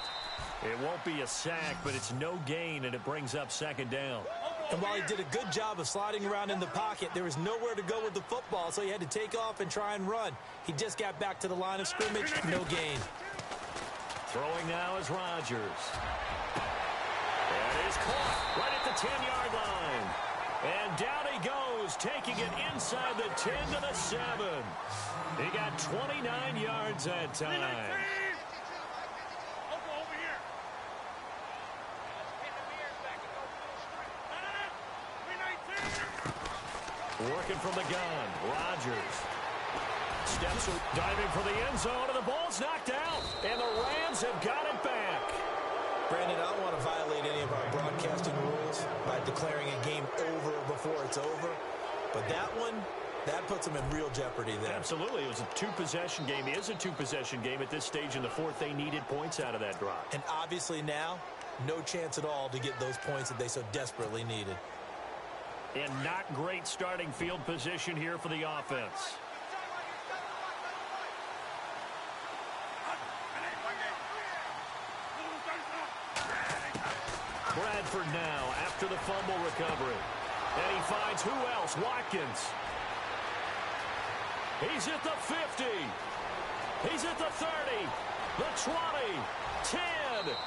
It won't be a sack, but it's no gain, and it brings up 2nd down. And while he did a good job of sliding around in the pocket, there was nowhere to go with the football, so he had to take off and try and run. He just got back to the line of scrimmage, no gain. Throwing now is Rodgers. And is caught right at the 10-yard line. And down he goes, taking it inside the 10 to the 7. He got 29 yards that time. Working from the gun, Rodgers. Steps diving for the end zone, and the ball's knocked out. And the Rams have got it back. Brandon, I don't want to violate any of our broadcasting rules by declaring a game over before it's over. But that one, that puts them in real jeopardy there. Absolutely. It was a 2-possession game. It is a 2-possession game at this stage in the 4th. They needed points out of that drive. And obviously now, no chance at all to get those points that they so desperately needed. And not great starting field position here for the offense. Bradford now after the fumble recovery. And he finds who else? Watkins. He's at the 50. He's at the 30. The 20. 10.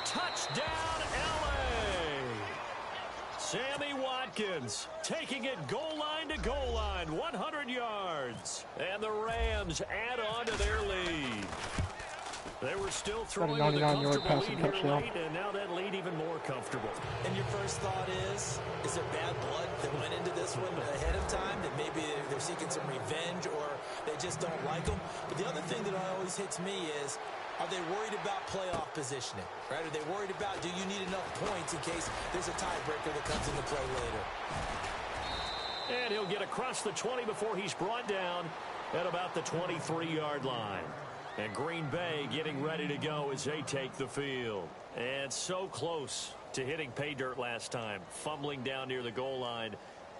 Touchdown, L.A. Sammy Watkins taking it goal line to goal line, 100 yards. And the Rams add on to their lead. They were still throwing with a comfortable lead here late, and now that lead even more comfortable. And your first thought is there bad blood that went into this one ahead of time, that maybe they're seeking some revenge or they just don't like them? But the other thing that always hits me is, are they worried about playoff positioning, right? Are they worried about, do you need enough points in case there's a tiebreaker that comes into play later? And he'll get across the 20 before he's brought down at about the 23-yard line. And Green Bay getting ready to go as they take the field. And so close to hitting pay dirt last time, fumbling down near the goal line.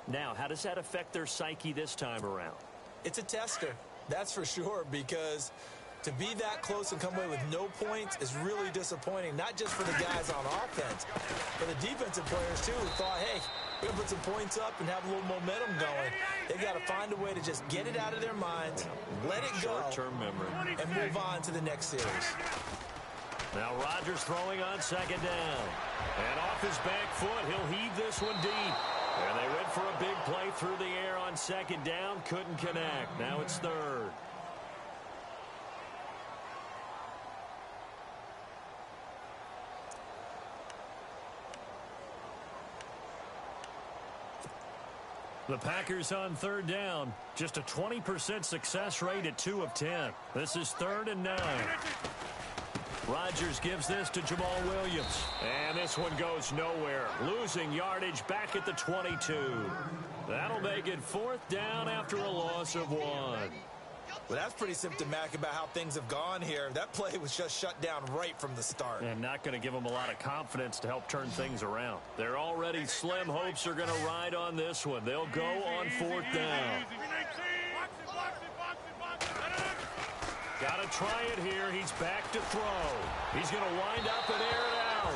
Now, how does that affect their psyche this time around? It's a tester, that's for sure, because to be that close and come away with no points is really disappointing, not just for the guys on offense, but the defensive players, too, who thought, hey, we're going to put some points up and have a little momentum going. They've got to find a way to just get it out of their minds, let it go, short-term memory, and move on to the next series. Now Rodgers throwing on second down. And off his back foot, he'll heave this one deep. And they went for a big play through the air on second down, couldn't connect. Now it's third. The Packers on third down. Just a 20% success rate at 2 of 10. This is 3rd and 9. Rodgers gives this to Jamal Williams. And this one goes nowhere. Losing yardage back at the 22. That'll make it 4th down after a loss of 1. Well, that's pretty symptomatic about how things have gone here. That play was just shut down right from the start. And not going to give them a lot of confidence to help turn things around. Their already slim hopes are going to ride on this one. They'll go on 4th down. Got to try it here. He's back to throw. He's going to wind up and air it out.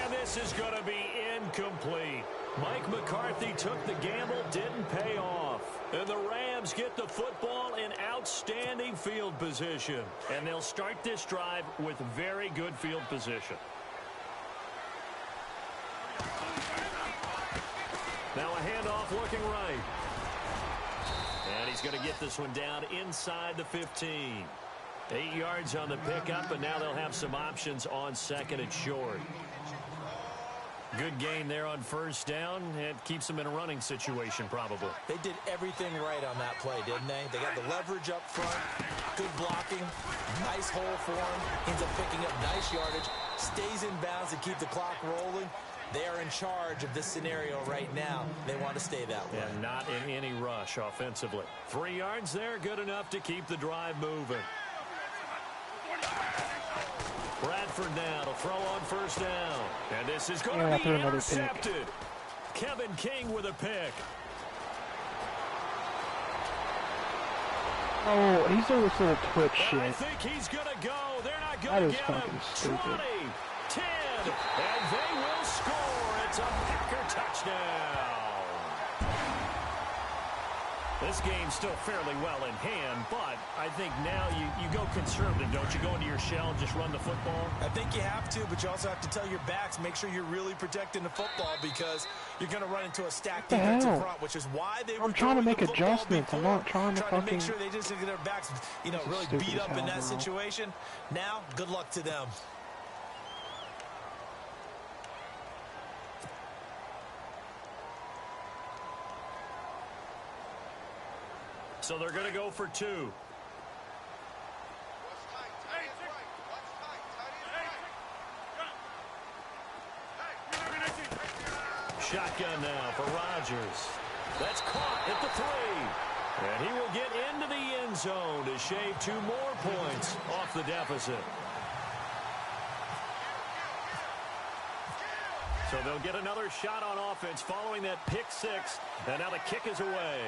And this is going to be incomplete. Mike McCarthy took the gamble, didn't pay off. And the Rams get the football in outstanding field position. And they'll start this drive with very good field position. Now a handoff looking right. And he's going to get this one down inside the 15. 8 yards on the pickup, and now they'll have some options on 2nd and short. Good gain there on 1st down. It keeps them in a running situation, probably. They did everything right on that play, didn't they? They got the leverage up front, good blocking, nice hole for him. Ends up picking up nice yardage, stays in bounds to keep the clock rolling. They are in charge of this scenario right now. They want to stay that way. And not in any rush offensively. 3 yards there, good enough to keep the drive moving. Bradford now to throw on 1st down. And this is going to be intercepted. Kevin King with a pick. Oh, he's doing this little twitch shit. I think he's going to go. They're not going to get him. 20, 10, and they will score. It's a Packer touchdown. This game's still fairly well in hand, but I think now you go conservative, don't you? Go into your shell and just run the football? I think you have to, but you also have to tell your backs, make sure you're really protecting the football because you're going to run into a stacked defensive front, which is why they were trying to make adjustments. I'm not trying to fucking... make sure they just get their backs, really beat up in that situation. Now, good luck to them. So they're going to go for 2. Shotgun now for Rodgers. That's caught at the 3. And he will get into the end zone to shave 2 more points off the deficit. So they'll get another shot on offense following that pick 6. And now the kick is away.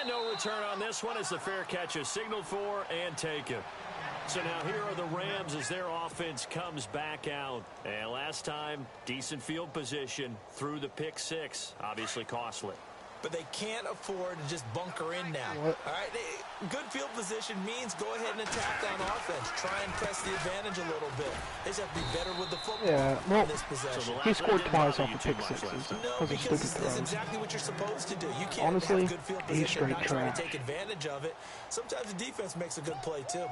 And no return on this one as the fair catch is signaled for and taken. So now here are the Rams as their offense comes back out. And last time, decent field position through the pick 6. Obviously costly. but they can't afford to just bunker in now. All right, good field position means go ahead and attack on offense. Try and press the advantage a little bit. They just have to be better with the football in this possession. He scored twice off the pick sixes. No, because it's exactly what you're supposed to do. You can't honestly, have good field position and not try to take advantage of it. Sometimes the defense makes a good play, too.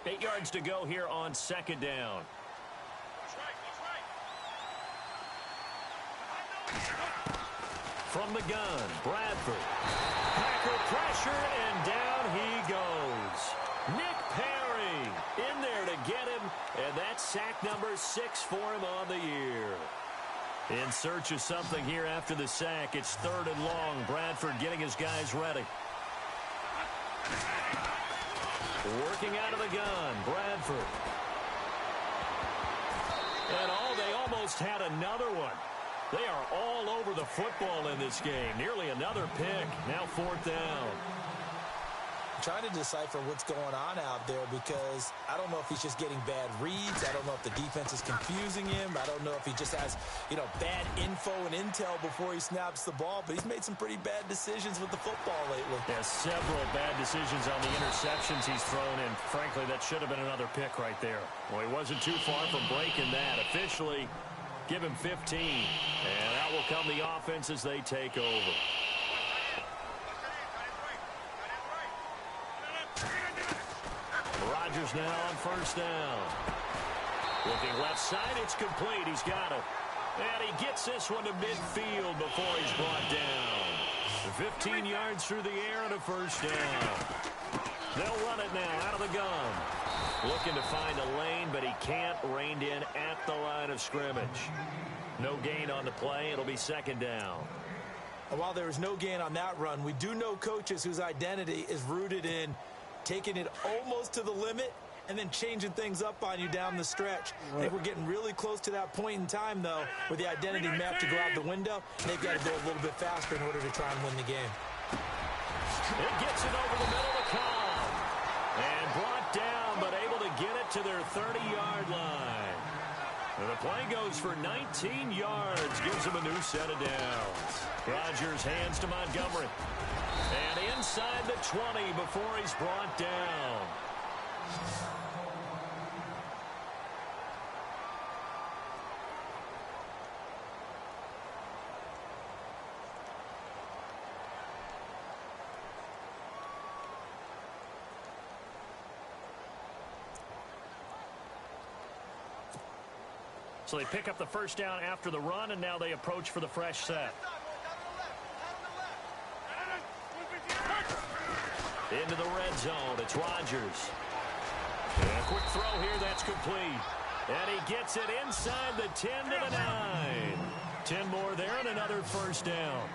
8 yards to go here on second down. From the gun, Bradford. Packer pressure, and down he goes. Nick Perry in there to get him, and that's sack number 6 for him on the year. In search of something here after the sack. It's 3rd and long. Bradford getting his guys ready. Working out of the gun, Bradford. And they almost had another one. They are all over the football in this game. Nearly another pick. Now 4th down. I'm trying to decipher what's going on out there because I don't know if he's just getting bad reads. I don't know if the defense is confusing him. I don't know if he just has, bad info and intel before he snaps the ball. But he's made some pretty bad decisions with the football lately. Yeah, several bad decisions on the interceptions he's thrown, and frankly, that should have been another pick right there. Well, he wasn't too far from breaking that. Officially, give him 15. And out will come the offense as they take over. Rodgers now on 1st down. Looking left side, it's complete. He's got it. And he gets this one to midfield before he's brought down. 15 yards through the air and a 1st down. They'll run it now out of the gun. Looking to find a lane, but he can't. Reined in at the line of scrimmage. No gain on the play. It'll be 2nd down. And while there is no gain on that run, we do know coaches whose identity is rooted in taking it almost to the limit and then changing things up on you down the stretch. I think we're getting really close to that point in time, though, where the identity map to go out the window, and they've got to go a little bit faster in order to try and win the game. It gets it over the middle of Cobb. And brought down, but able to get it to their 30-yard line. And the play goes for 19 yards, gives him a new set of downs. Rodgers hands to Montgomery. And inside the 20 before he's brought down. So they pick up the 1st down after the run, and now they approach for the fresh set. Into the red zone. It's Rodgers. And a quick throw here. That's complete. And he gets it inside the 10 to the 9. 10 more there and another 1st down.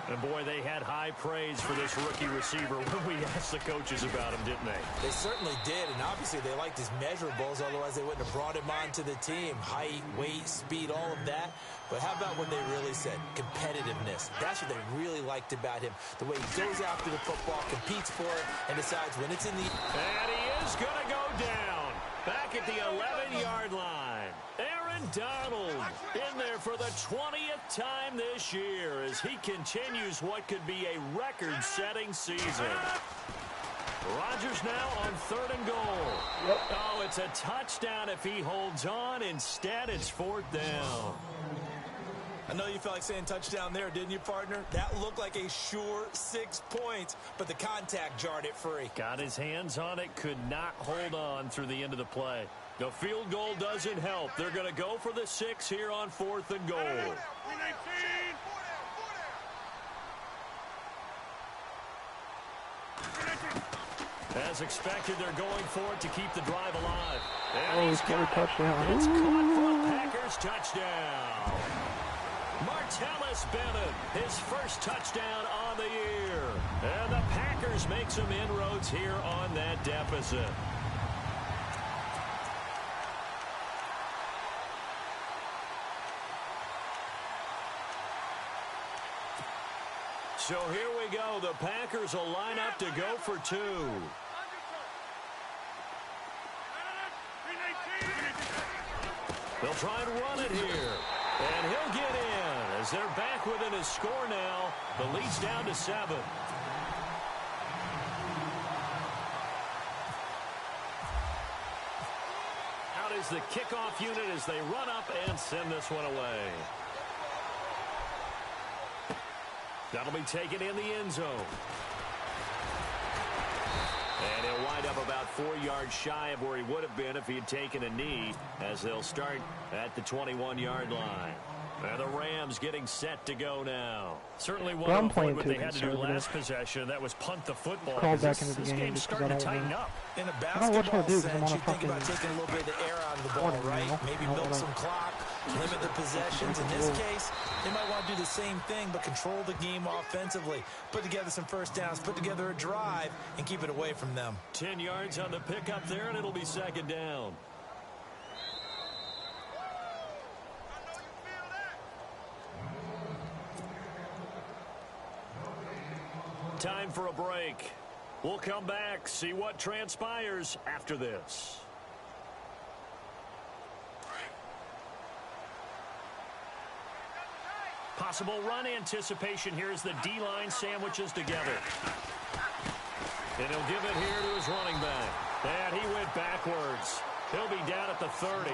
And, boy, they had high praise for this rookie receiver when we asked the coaches about him, didn't they? They certainly did, and obviously they liked his measurables. Otherwise, they wouldn't have brought him onto the team. Height, weight, speed, all of that. But how about what they really said? Competitiveness. That's what they really liked about him. The way he goes after the football, competes for it, and decides when it's in the... And he is going to go down. Back at the 11-yard line. Aaron Donald in there for the 20th time this year as he continues what could be a record-setting season. Rodgers now on 3rd and goal. Yep. Oh, it's a touchdown if he holds on. Instead, it's 4th down. I know you felt like saying touchdown there, didn't you, partner? That looked like a sure 6 points, but the contact jarred it free. Got his hands on it, could not hold on through the end of the play. The field goal doesn't help. They're going to go for the 6 here on 4th and goal. As expected, they're going for it to keep the drive alive. And he's got a touchdown. It's caught for a Packers touchdown. Martellus Bennett, his 1st touchdown on the year. And the Packers make some inroads here on that deficit. So here we go. The Packers will line up to go for 2. They'll try and run it here. And he'll get in as they're back within a score now. The lead's down to 7. Out is the kickoff unit as they run up and send this one away. That'll be taken in the end zone. And he'll wind up about 4 yards shy of where he would have been if he had taken a knee, as they'll start at the 21-yard line. And the Rams getting set to go now. Certainly want to avoid what they had to do last possession. That was punt the football. Called back into the this game game's starting to tighten up. In a I don't know what to basketball do because I'm sense, on a you think about fucking taking a little bit of the air out of the ball, right? Maybe milk some clock, limit the possessions. In this case, they might want to do the same thing, but control the game offensively. Put together some first downs, put together a drive, and keep it away from them. 10 yards on the pickup there, and it'll be second down. Time for a break. We'll come back, see what transpires after this. Possible run anticipation here as the D-line sandwiches together. And he'll give it here to his running back. And he went backwards. He'll be down at the 30.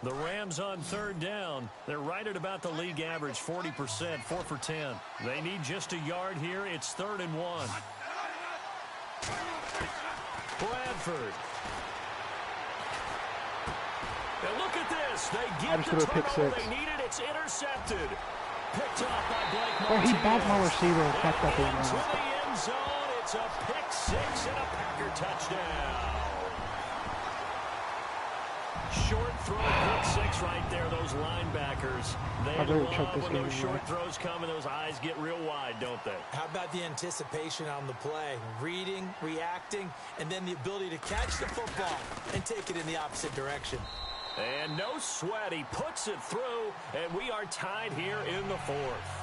The Rams on third down. They're right at about the league average, 40%, 4 for 10. They need just a yard here. It's 3rd and 1. Bradford. And look at this. They get the turnover they needed. It's intercepted. Picked off by Blake Martinez. Oh, he bumped my receiver and fucked up his Into mouth. the end zone. It's a pick 6 and a Packer touchdown. Short throw, pick 6 right there. Those linebackers, they love when those short throws come and those eyes get real wide, don't they? How about the anticipation on the play? Reading, reacting, and then the ability to catch the football and take it in the opposite direction. And no sweat. He puts it through, and we are tied here in the 4th.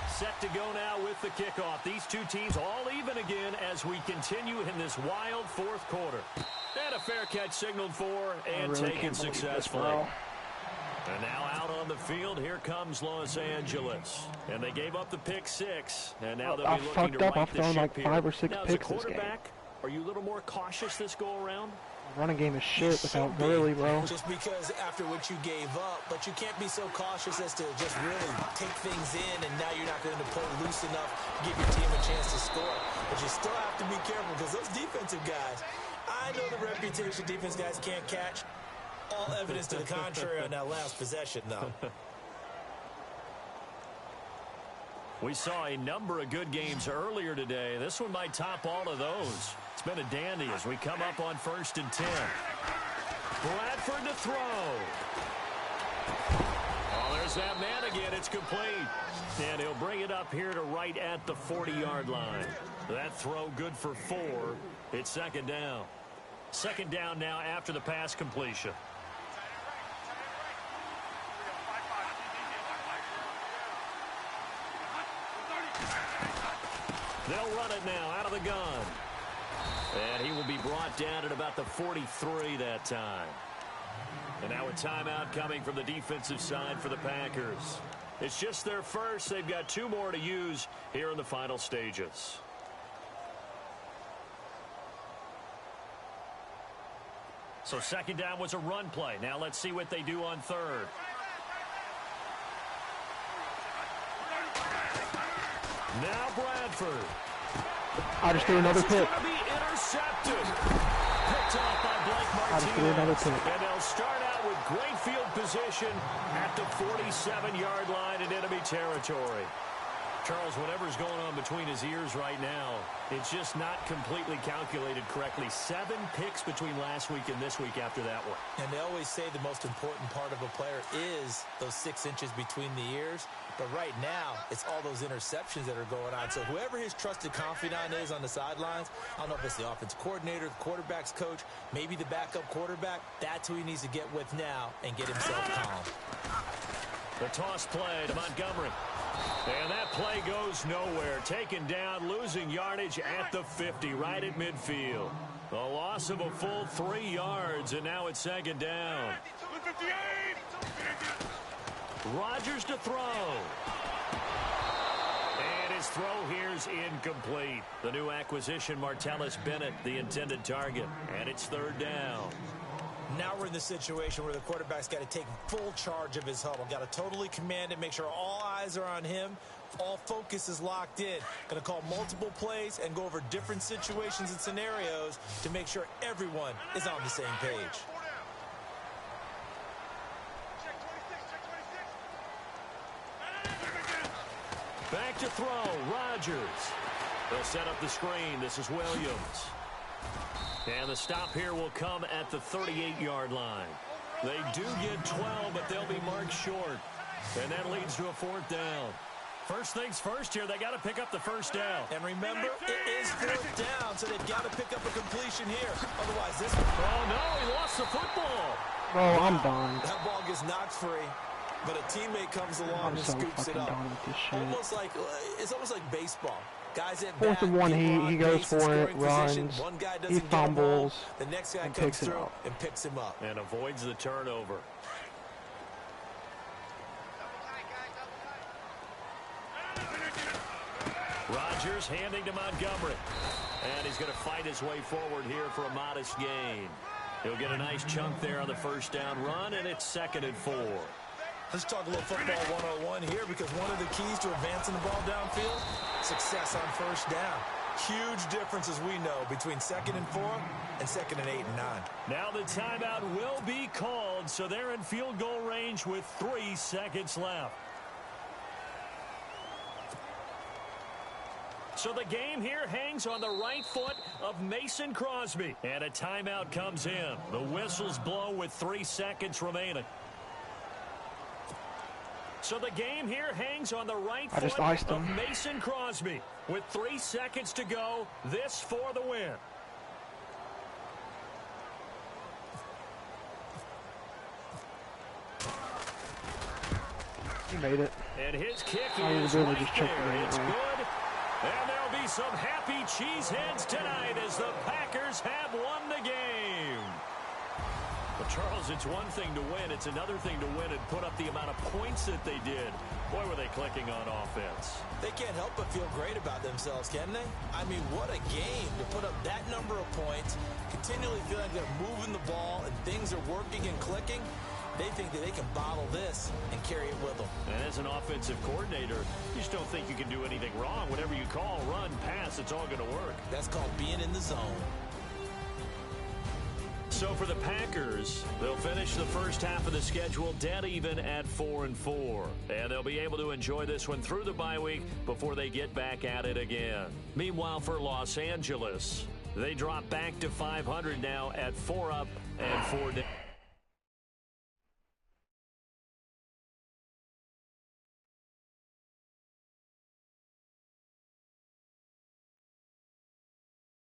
Set to go now with the kickoff. These two teams all even again as we continue in this wild 4th quarter. And a fair catch signaled for and taken successfully. And now out on the field, here comes Los Angeles. And they gave up the pick 6, and now they'll be looking to right the ship here. 5 or 6 now, picks as a this game. quarterback, are you a little more cautious this go-around? Running game is shit without Gurley, bro. Just because after what you gave up, but you can't be so cautious as to just really take things in, and now you're not going to play loose enough to give your team a chance to score. But you still have to be careful because those defensive guys, I know the reputation defense guys can't catch. All evidence to the contrary on that last possession, though. We saw a number of good games earlier today. This one might top all of those. It's been a dandy as we come up on 1st and 10. Bradford to throw. Oh, there's that man again. It's complete. And he'll bring it up here to right at the 40-yard line. That throw good for 4. It's 2nd down. 2nd down now after the pass completion. They'll run it now out of the gun. And he will be brought down at about the 43 that time. And now a timeout coming from the defensive side for the Packers. It's just their first. They've got 2 more to use here in the final stages. So 2nd down was a run play. Now let's see what they do on 3rd. Now Bradford. I just threw another pick. It's going to be intercepted. Picked off by Blake Martinez. I just threw another pick. And they'll start out with great field position at the 47-yard line in enemy territory. Charles, whatever's going on between his ears right now, it's just not completely calculated correctly. 7 picks between last week and this week after that one. And they always say the most important part of a player is those 6 inches between the ears. But right now, it's all those interceptions that are going on. So whoever his trusted confidant is on the sidelines, I don't know if it's the offense coordinator, the quarterback's coach, maybe the backup quarterback, that's who he needs to get with now and get himself calm. The toss play to Montgomery. And that play goes nowhere. Taken down, losing yardage at the 50, right at midfield. A loss of a full 3 yards, and now it's 2nd down. Rodgers to throw. And his throw here's incomplete. The new acquisition, Martellus Bennett, the intended target. And it's 3rd down. Now we're in the situation where the quarterback's got to take full charge of his huddle. Got to totally command it, make sure all eyes are on him. All focus is locked in. Going to call multiple plays and go over different situations and scenarios to make sure everyone is on the same page. Back to throw, Rodgers. They'll set up the screen. This is Williams. And the stop here will come at the 38-yard line. They do get 12, but they'll be marked short. And that leads to a 4th down. First things first here, they got to pick up the 1st down. And remember, it is 4th down, so they've got to pick up a completion here. Otherwise, this one... Oh, no, he lost the football. Bro, I'm done. That ball gets knocked free, but a teammate comes along and scoops it up. Almost like, it's almost like baseball. Guys at 4th and 1, he goes for it, runs, he fumbles, the next guy and comes picks it through up. and picks him up. And avoids the turnover. Rodgers handing to Montgomery. And he's going to fight his way forward here for a modest gain. He'll get a nice chunk there on the 1st down run, and it's 2nd and 4. Let's talk a little football 101 here, because one of the keys to advancing the ball downfield, success on 1st down. Huge difference, as we know, between 2nd and 4 and 2nd and 8 and 9. Now the timeout will be called, so they're in field goal range with 3 seconds left. So the game here hangs on the right foot of Mason Crosby. And a timeout comes in. The whistles blow with 3 seconds remaining. So the game here hangs on the right foot of Mason Crosby. With 3 seconds to go, this for the win. He made it. And his kick is really right just there. It's good. And there'll be some happy cheeseheads tonight as the Packers have won the game. Well, Charles, it's one thing to win. It's another thing to win and put up the amount of points that they did. Boy, were they clicking on offense. They can't help but feel great about themselves, can they? I mean, what a game to put up that number of points, continually feeling like they're moving the ball and things are working and clicking. They think that they can bottle this and carry it with them. And as an offensive coordinator, you just don't think you can do anything wrong. Whatever you call, run, pass, it's all going to work. That's called being in the zone. So for the Packers, they'll finish the first half of the schedule dead even at 4-4. And they'll be able to enjoy this one through the bye week before they get back at it again. Meanwhile, for Los Angeles, they drop back to 500 now at 4 up and 4 down.